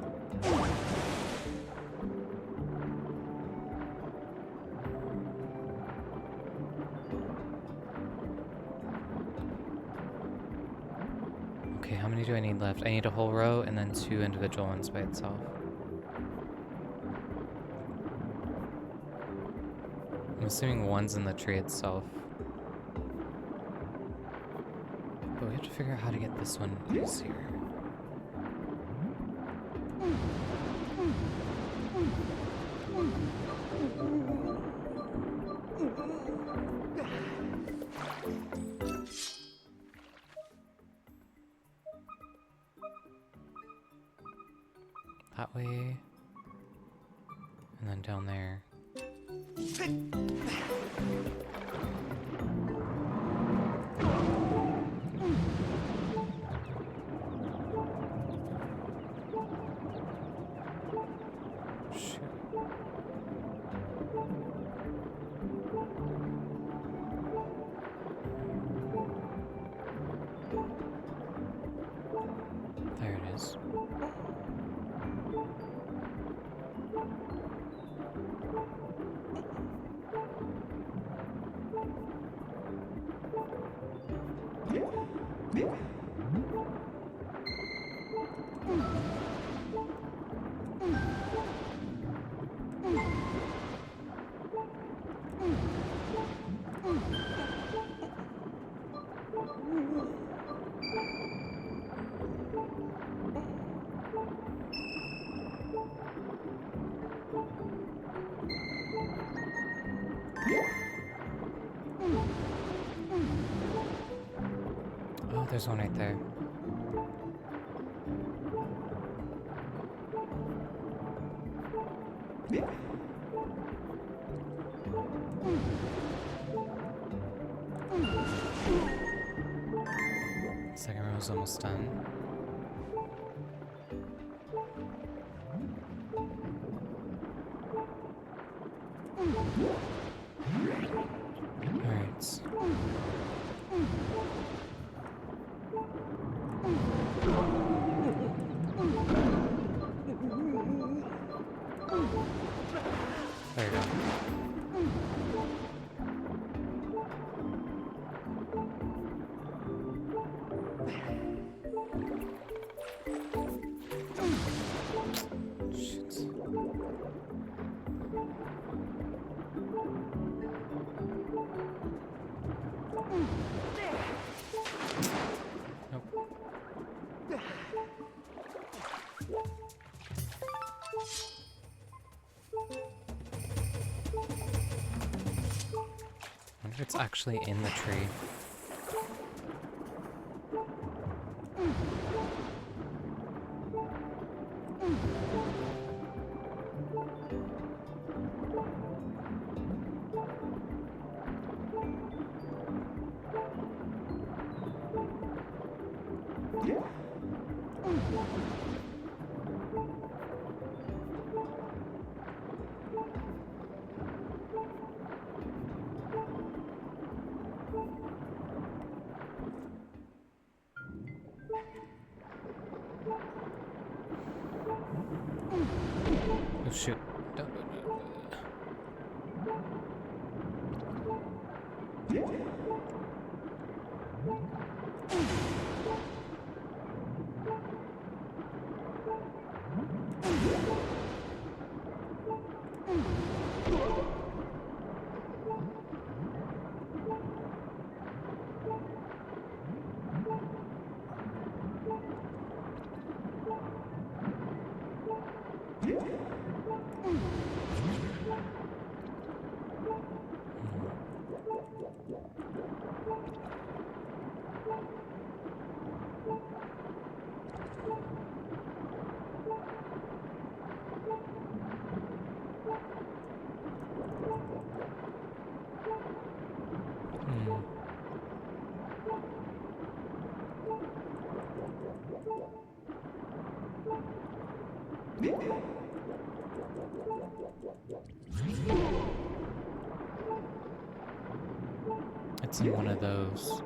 A: Okay, how many do I need left? I need a whole row and then 2 individual ones by itself. I'm assuming one's in the tree itself. But we have to figure out how to get this one easier. That way. And then down there. There it is. Oh, there's one right there. Second row is almost done. Alright. There you go. Shit. Nope. I wonder if it's actually in the tree. Oh shoot. Don't. It's in one of those.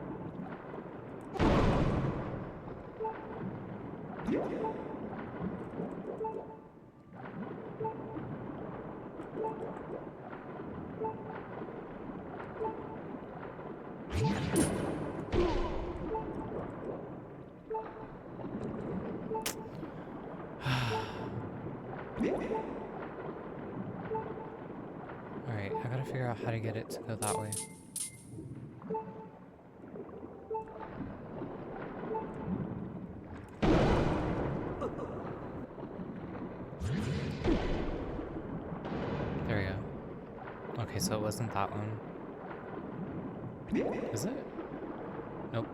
A: Alright, I gotta figure out how to get it to go that way. There we go. Okay, so it wasn't that one. Is it? Nope.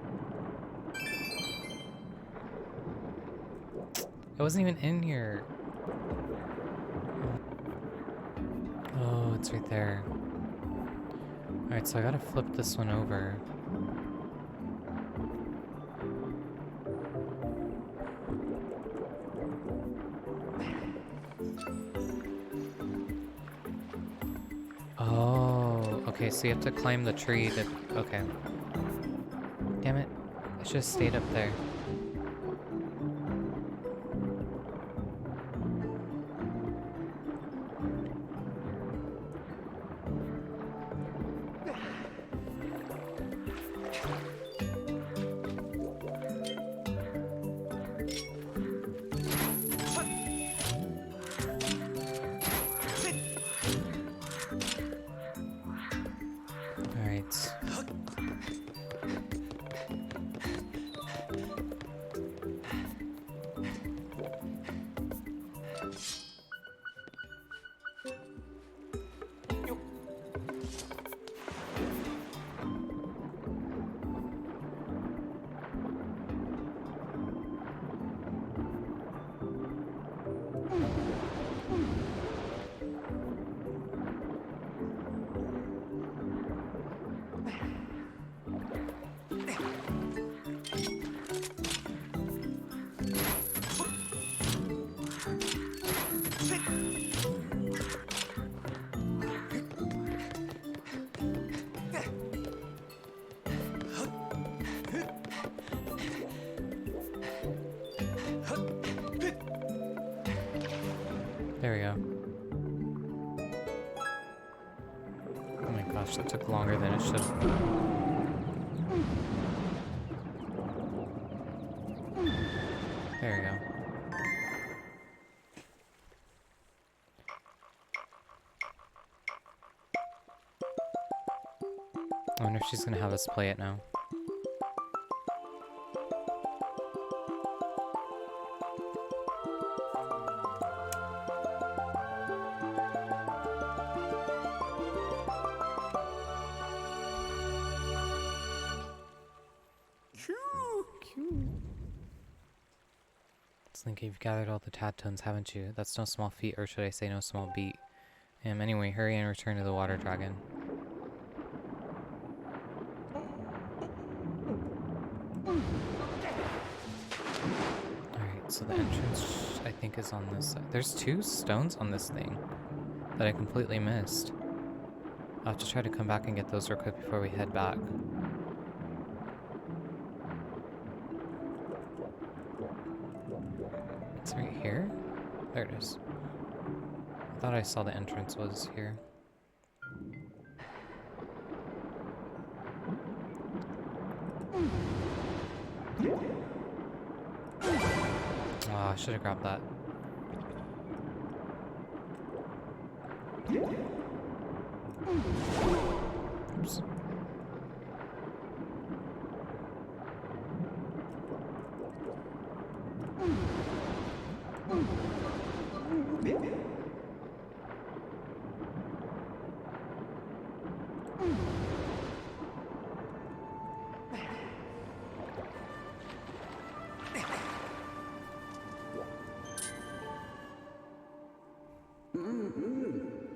A: It wasn't even in here. Oh, it's right there. Alright, so I gotta flip this one over. Oh, okay, so you have to climb the tree to... Okay. Damn it. I should have stayed up there. There we go. Oh my gosh, that took longer than it should have. There we go. I wonder if she's gonna have us play it now. Link, you've gathered all the Tadnotes, haven't you? That's no small feat, or should I say no small beat. Anyway, hurry and return to the water dragon. Alright, so the entrance, I think, is on this side. There's 2 stones on this thing that I completely missed. I'll have to try to come back and get those real quick before we head back. It's right here? There it is. I thought I saw the entrance was here. Oh, I should have grabbed that. Oops.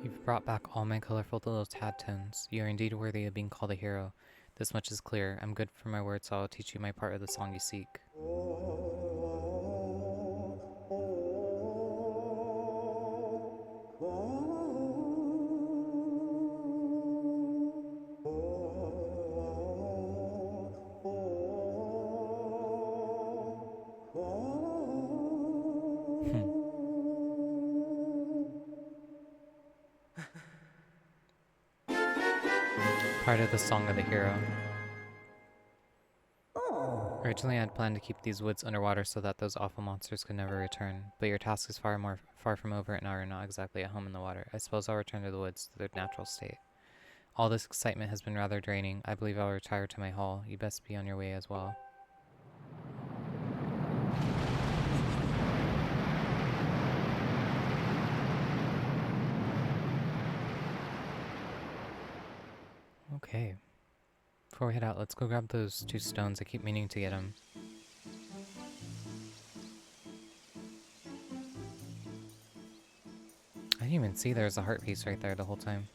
A: You've brought back all my colorful little Tadnotes. You are indeed worthy of being called a hero. This much is clear. I'm good for my word, so I'll teach you my part of the song you seek. Part of the Song of the Hero. Originally, I had planned to keep these woods underwater so that those awful monsters could never return, but your task is far from over and now you're not exactly at home in the water. I suppose I'll return to the woods to their natural state. All this excitement has been rather draining. I believe I'll retire to my hall. You best be on your way as well. Okay. Before we head out, let's go grab those 2 stones. I keep meaning to get them. I didn't even see there was a heart piece right there the whole time.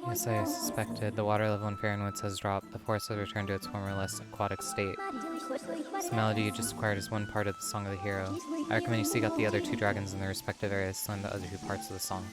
A: Yes, I suspected. The water level in Faron Woods has dropped. The forest has returned to its former less aquatic state. This melody you just acquired is one part of the Song of the Hero. I recommend you seek out the other 2 dragons in their respective areas to learn the other 2 parts of the song.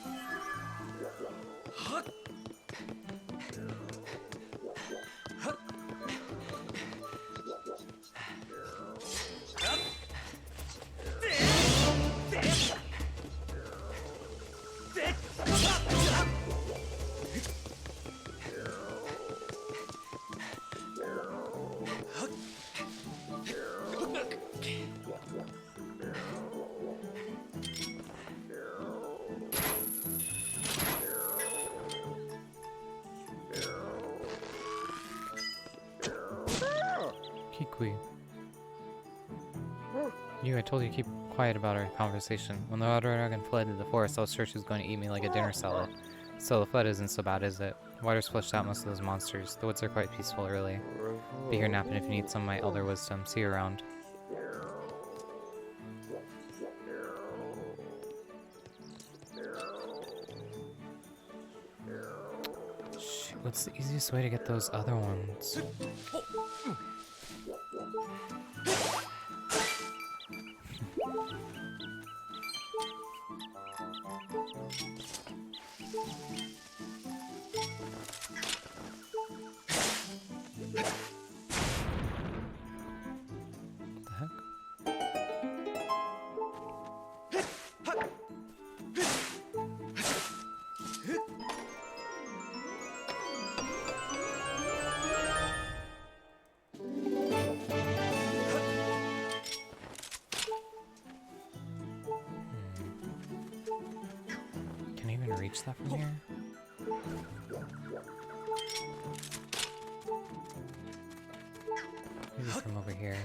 A: Kikwi. I told you to keep quiet about our conversation. When the water dragon fled into the forest, I was sure she was going to eat me like a dinner salad. Still, the flood isn't so bad, is it? Water's flushed out most of those monsters. The woods are quite peaceful, really. Be here napping if you need some of my elder wisdom. See you around. Shoot, what's the easiest way to get those other ones? Can I even reach that from here? Maybe from over here.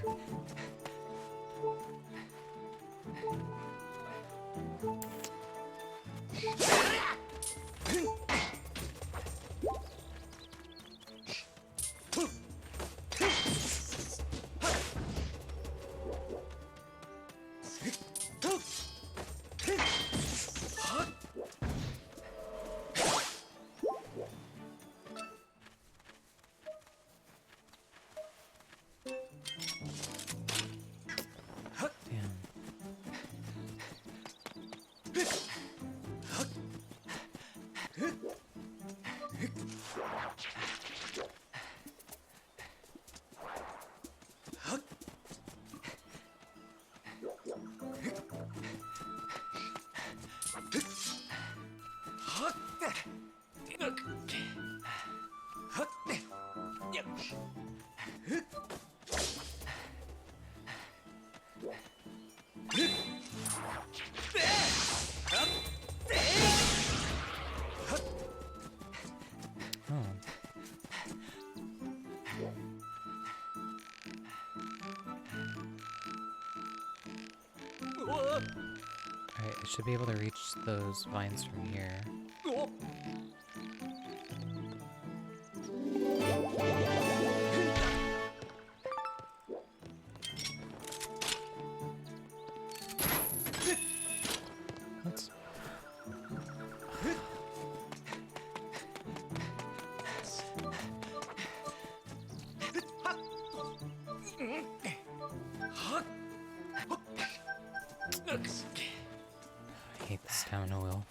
A: Alright, I should be able to reach those vines from here. Let's... I hate the stamina wheel.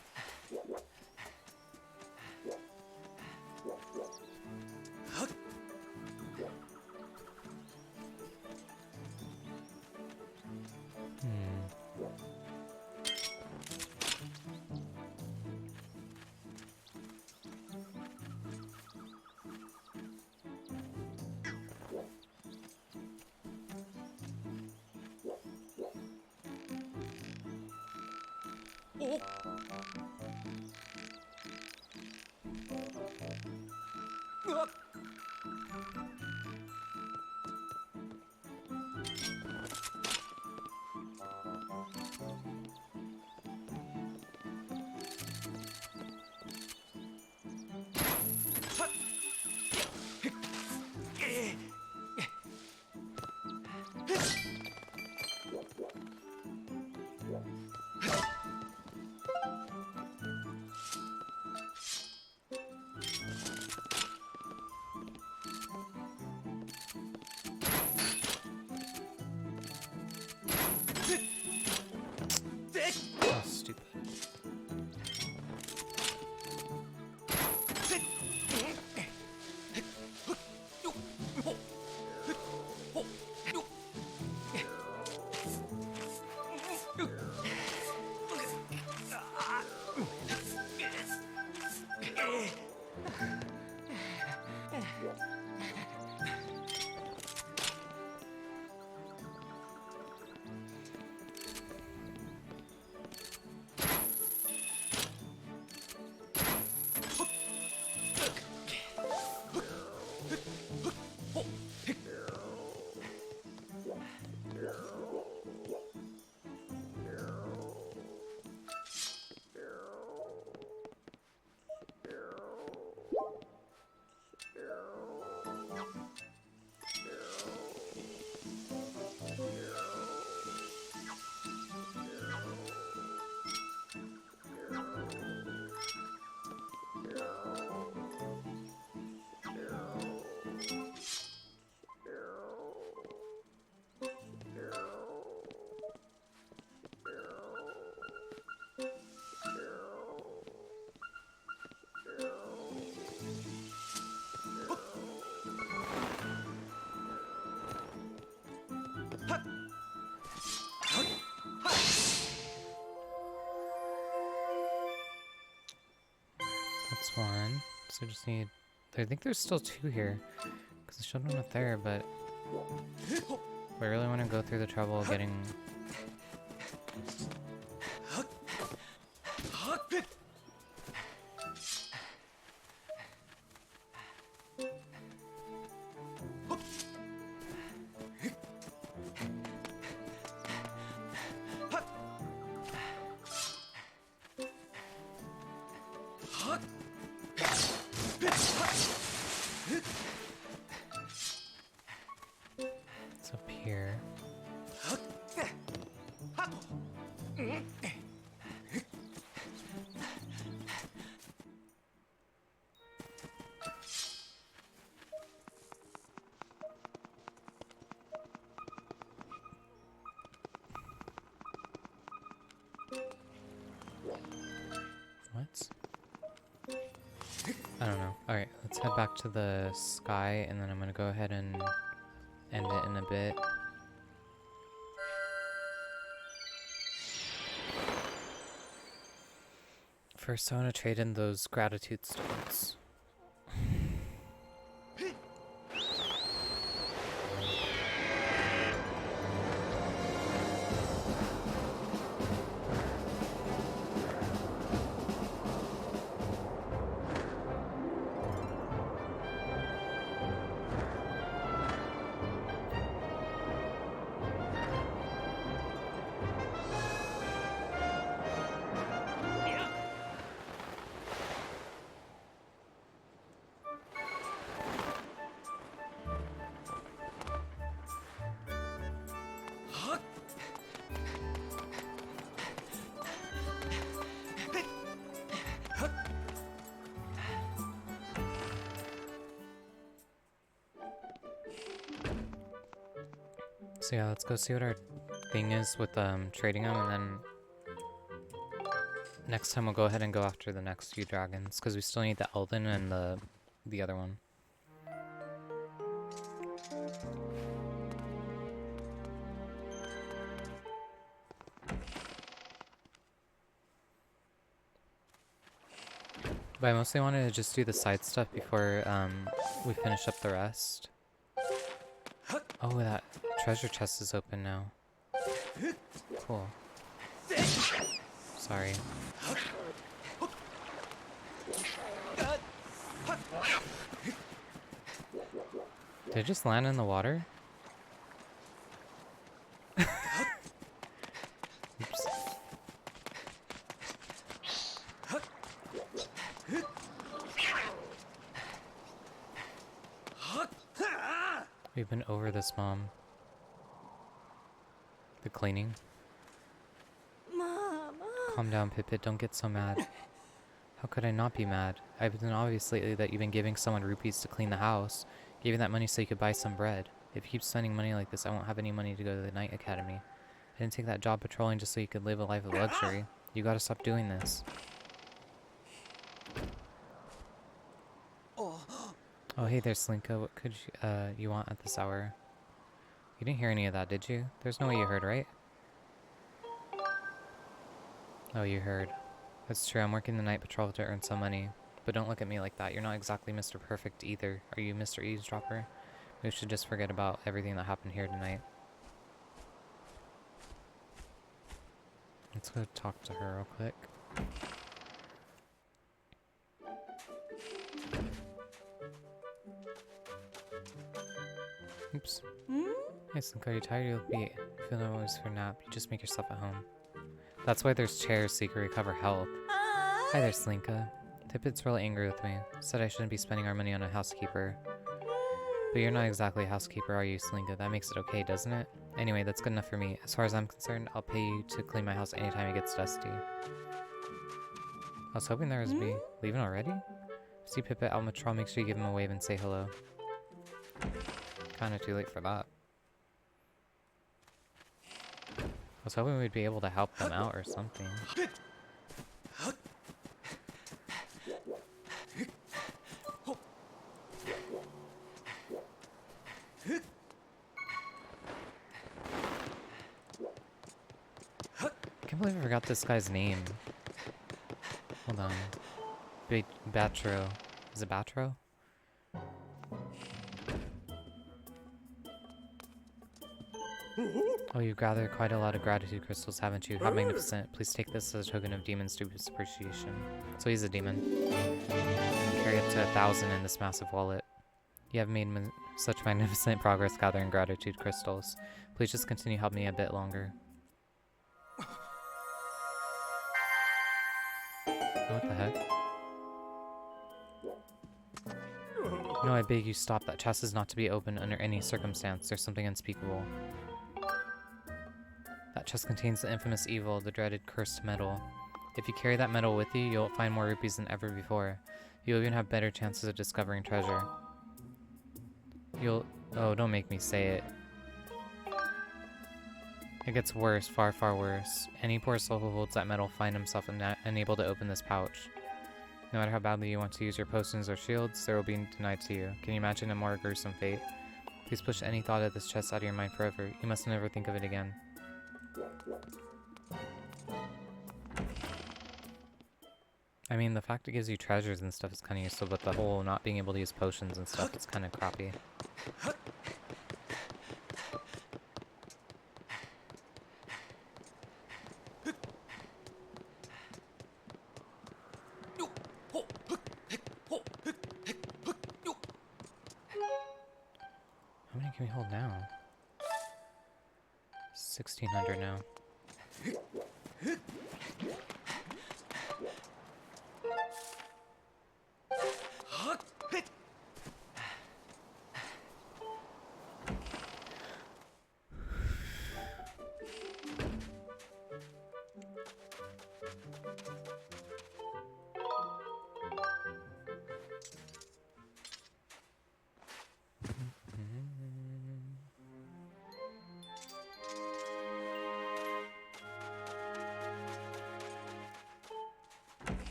A: That's one. So just need... I think there's still 2 here. Because I showed one up there, but... I really want to go through the trouble of getting... It's up here. What? I don't know. Alright, let's head back to the sky, and then I'm gonna go ahead and end it in a bit. First, I want to trade in those gratitude stones. So yeah, let's go see what our thing is with trading them, and then next time we'll go ahead and go after the next few dragons, because we still need the Eldin and the other one. But I mostly wanted to just do the side stuff before we finish up the rest. Oh, that treasure chest is open now. Cool. Sorry. Did it just land in the water? Oops. We've been over this, Mom. The cleaning.
C: Mom.
A: Calm down, Pipit. Don't get so mad. How could I not be mad? I've been obvious lately that you've been giving someone rupees to clean the house. Gave you that money so you could buy some bread. If you keep spending money like this, I won't have any money to go to the night academy. I didn't take that job patrolling just so you could live a life of luxury. You gotta stop doing this. Oh, hey there, Slinka. What could you want at this hour? You didn't hear any of that, did you? There's no way you heard, right? Oh, you heard. That's true. I'm working the night patrol to earn some money. But don't look at me like that. You're not exactly Mr. Perfect either. Are you Mr. Eavesdropper? We should just forget about everything that happened here tonight. Let's go talk to her real quick. Oops. Hey, Slinka, are you tired? You look beat. I feel no always for a nap. You just make yourself at home. That's why there's chairs so you can recover health. Hi there, Slinka. Tippet's really angry with me. Said I shouldn't be spending our money on a housekeeper. But you're not exactly a housekeeper, are you, Slinka? That makes it okay, doesn't it? Anyway, that's good enough for me. As far as I'm concerned, I'll pay you to clean my house anytime it gets dusty. I was hoping there was be leaving already? See Pippet, Almatral, make sure you give him a wave and say hello. Kinda too late for that. I was hoping we'd be able to help them out or something. I can't believe I forgot this guy's name. Hold on. big Batro. Is it Batro? Oh, you've gathered quite a lot of gratitude crystals, haven't you? How magnificent. Please take this as a token of Demon's dubious appreciation. So he's a demon. You can carry up to 1,000 in this massive wallet. You have made such magnificent progress gathering gratitude crystals. Please just continue helping me a bit longer. Oh, what the heck? No, I beg you stop. That chest is not to be opened under any circumstance. There's something unspeakable. That chest contains the infamous evil, the dreaded cursed metal. If you carry that metal with you, you'll find more rupees than ever before. You'll even have better chances of discovering treasure. Oh, don't make me say it. It gets worse, far, far worse. Any poor soul who holds that metal finds himself unable to open this pouch. No matter how badly you want to use your potions or shields, they will be denied to you. Can you imagine a more gruesome fate? Please push any thought of this chest out of your mind forever. You must never think of it again. I mean, the fact it gives you treasures and stuff is kind of useful, but the whole not being able to use potions and stuff is kind of crappy. How many can we hold now? 1,600 now.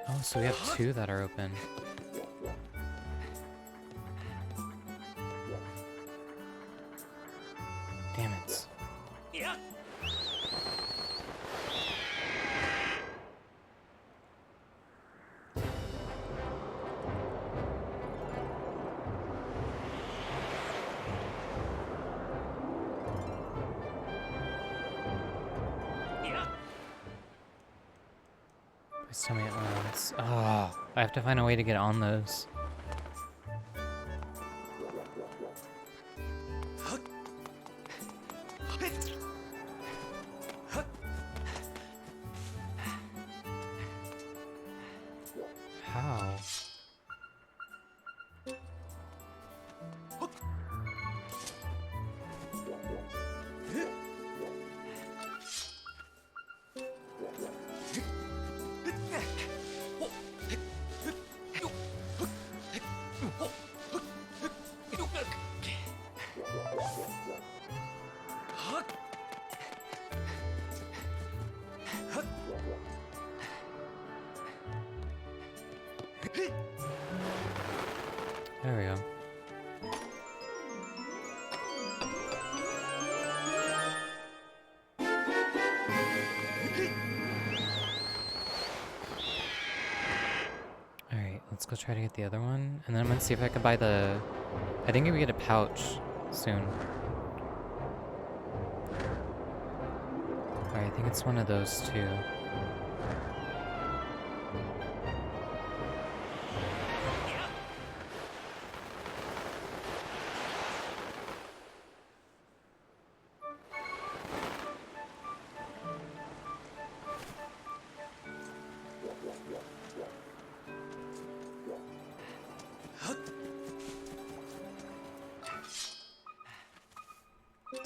A: Oh, so we have 2 that are open. Damn it.
C: Yeah.
A: Please tell me it lands. Oh, I have to find a way to get on those. How? There we go. Alright, let's go try to get the other one. And then I'm gonna see if I can buy the... I think we get a pouch soon. Alright, I think it's one of those two.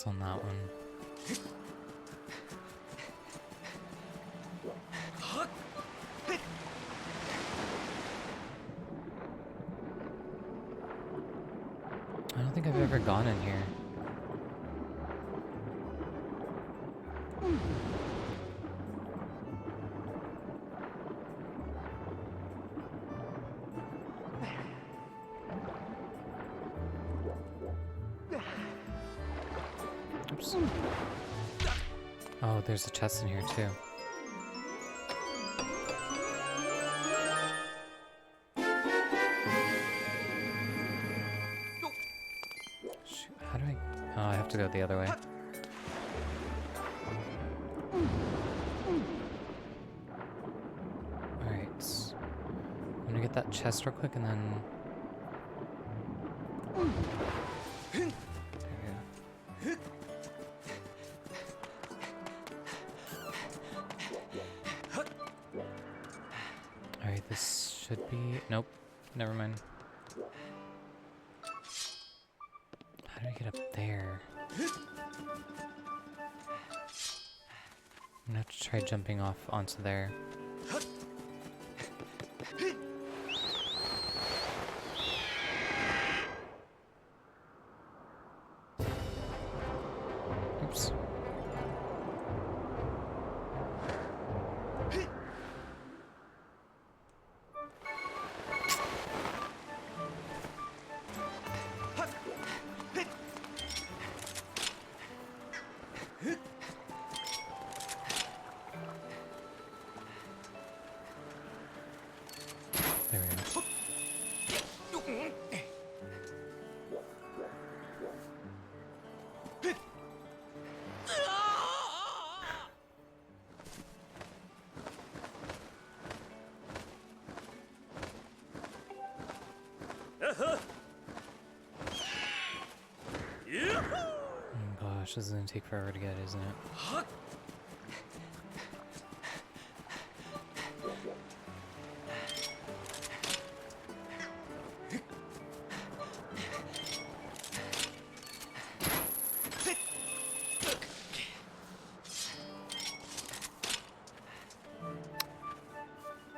A: Focus on that one. I don't think I've ever gone in here. Oops. Oh, there's a chest in here too. Shoot, how do I... Oh, I have to go the other way. Alright. I'm gonna get that chest real quick and then... There we go. Alright, this should be... Nope. Never mind. How do I get up there? I'm gonna have to try jumping off onto there. Oops. There we go. Oh gosh, this is gonna take forever to get, isn't it?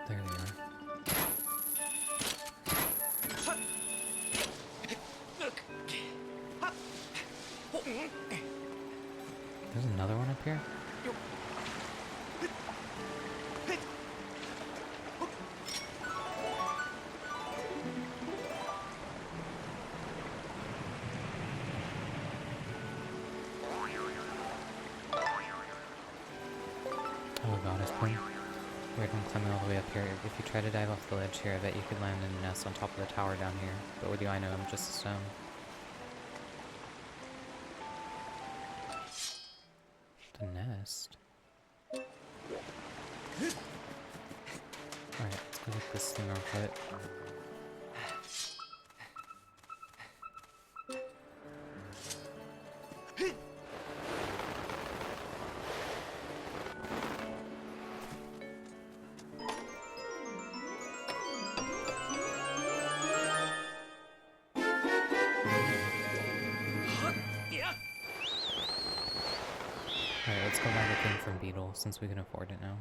A: There they are. There's another one up here? Oh, Goddess Queen. Weird one climbing all the way up here. If you try to dive off the ledge here, I bet you could land in a nest on top of the tower down here. But what do I know? I'm just a stone. The nest? Alright, let's go get this thing real quick. Alright, let's go buy the thing from Beetle, since we can afford it now.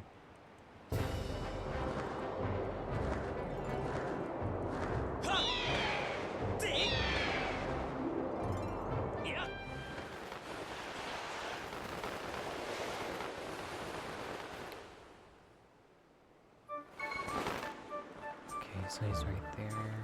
A: Okay, so he's right there.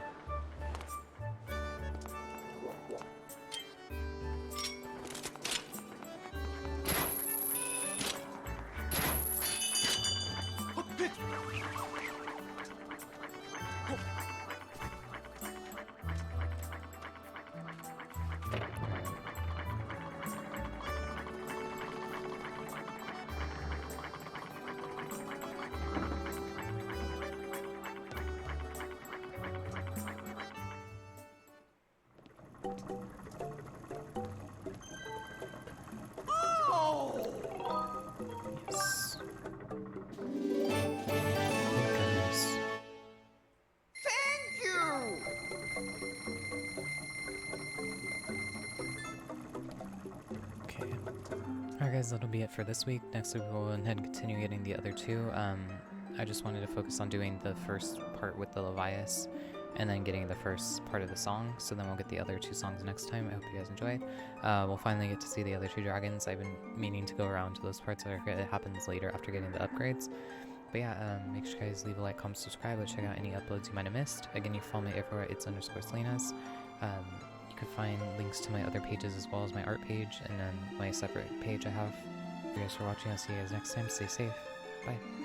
A: Yes. Thank goodness.
C: Thank you!
A: Okay. guys, that'll be it for this week. Next week we'll go ahead and continue getting the other two. I just wanted to focus on doing the first part with the Levias and then getting the first part of the song, so then we'll get the other two songs next time. I hope you guys enjoy. We'll finally get to see the other two dragons. I've been meaning to go around to those parts, I forget it happens later after getting the upgrades. But yeah, make sure you guys leave a like, comment, subscribe, and check out any uploads you might have missed. Again, you can follow me everywhere, it's_Selenas. You can find links to my other pages as well as my art page, and then my separate page I have. Thank you guys for watching. I'll see you guys next time. Stay safe. Bye.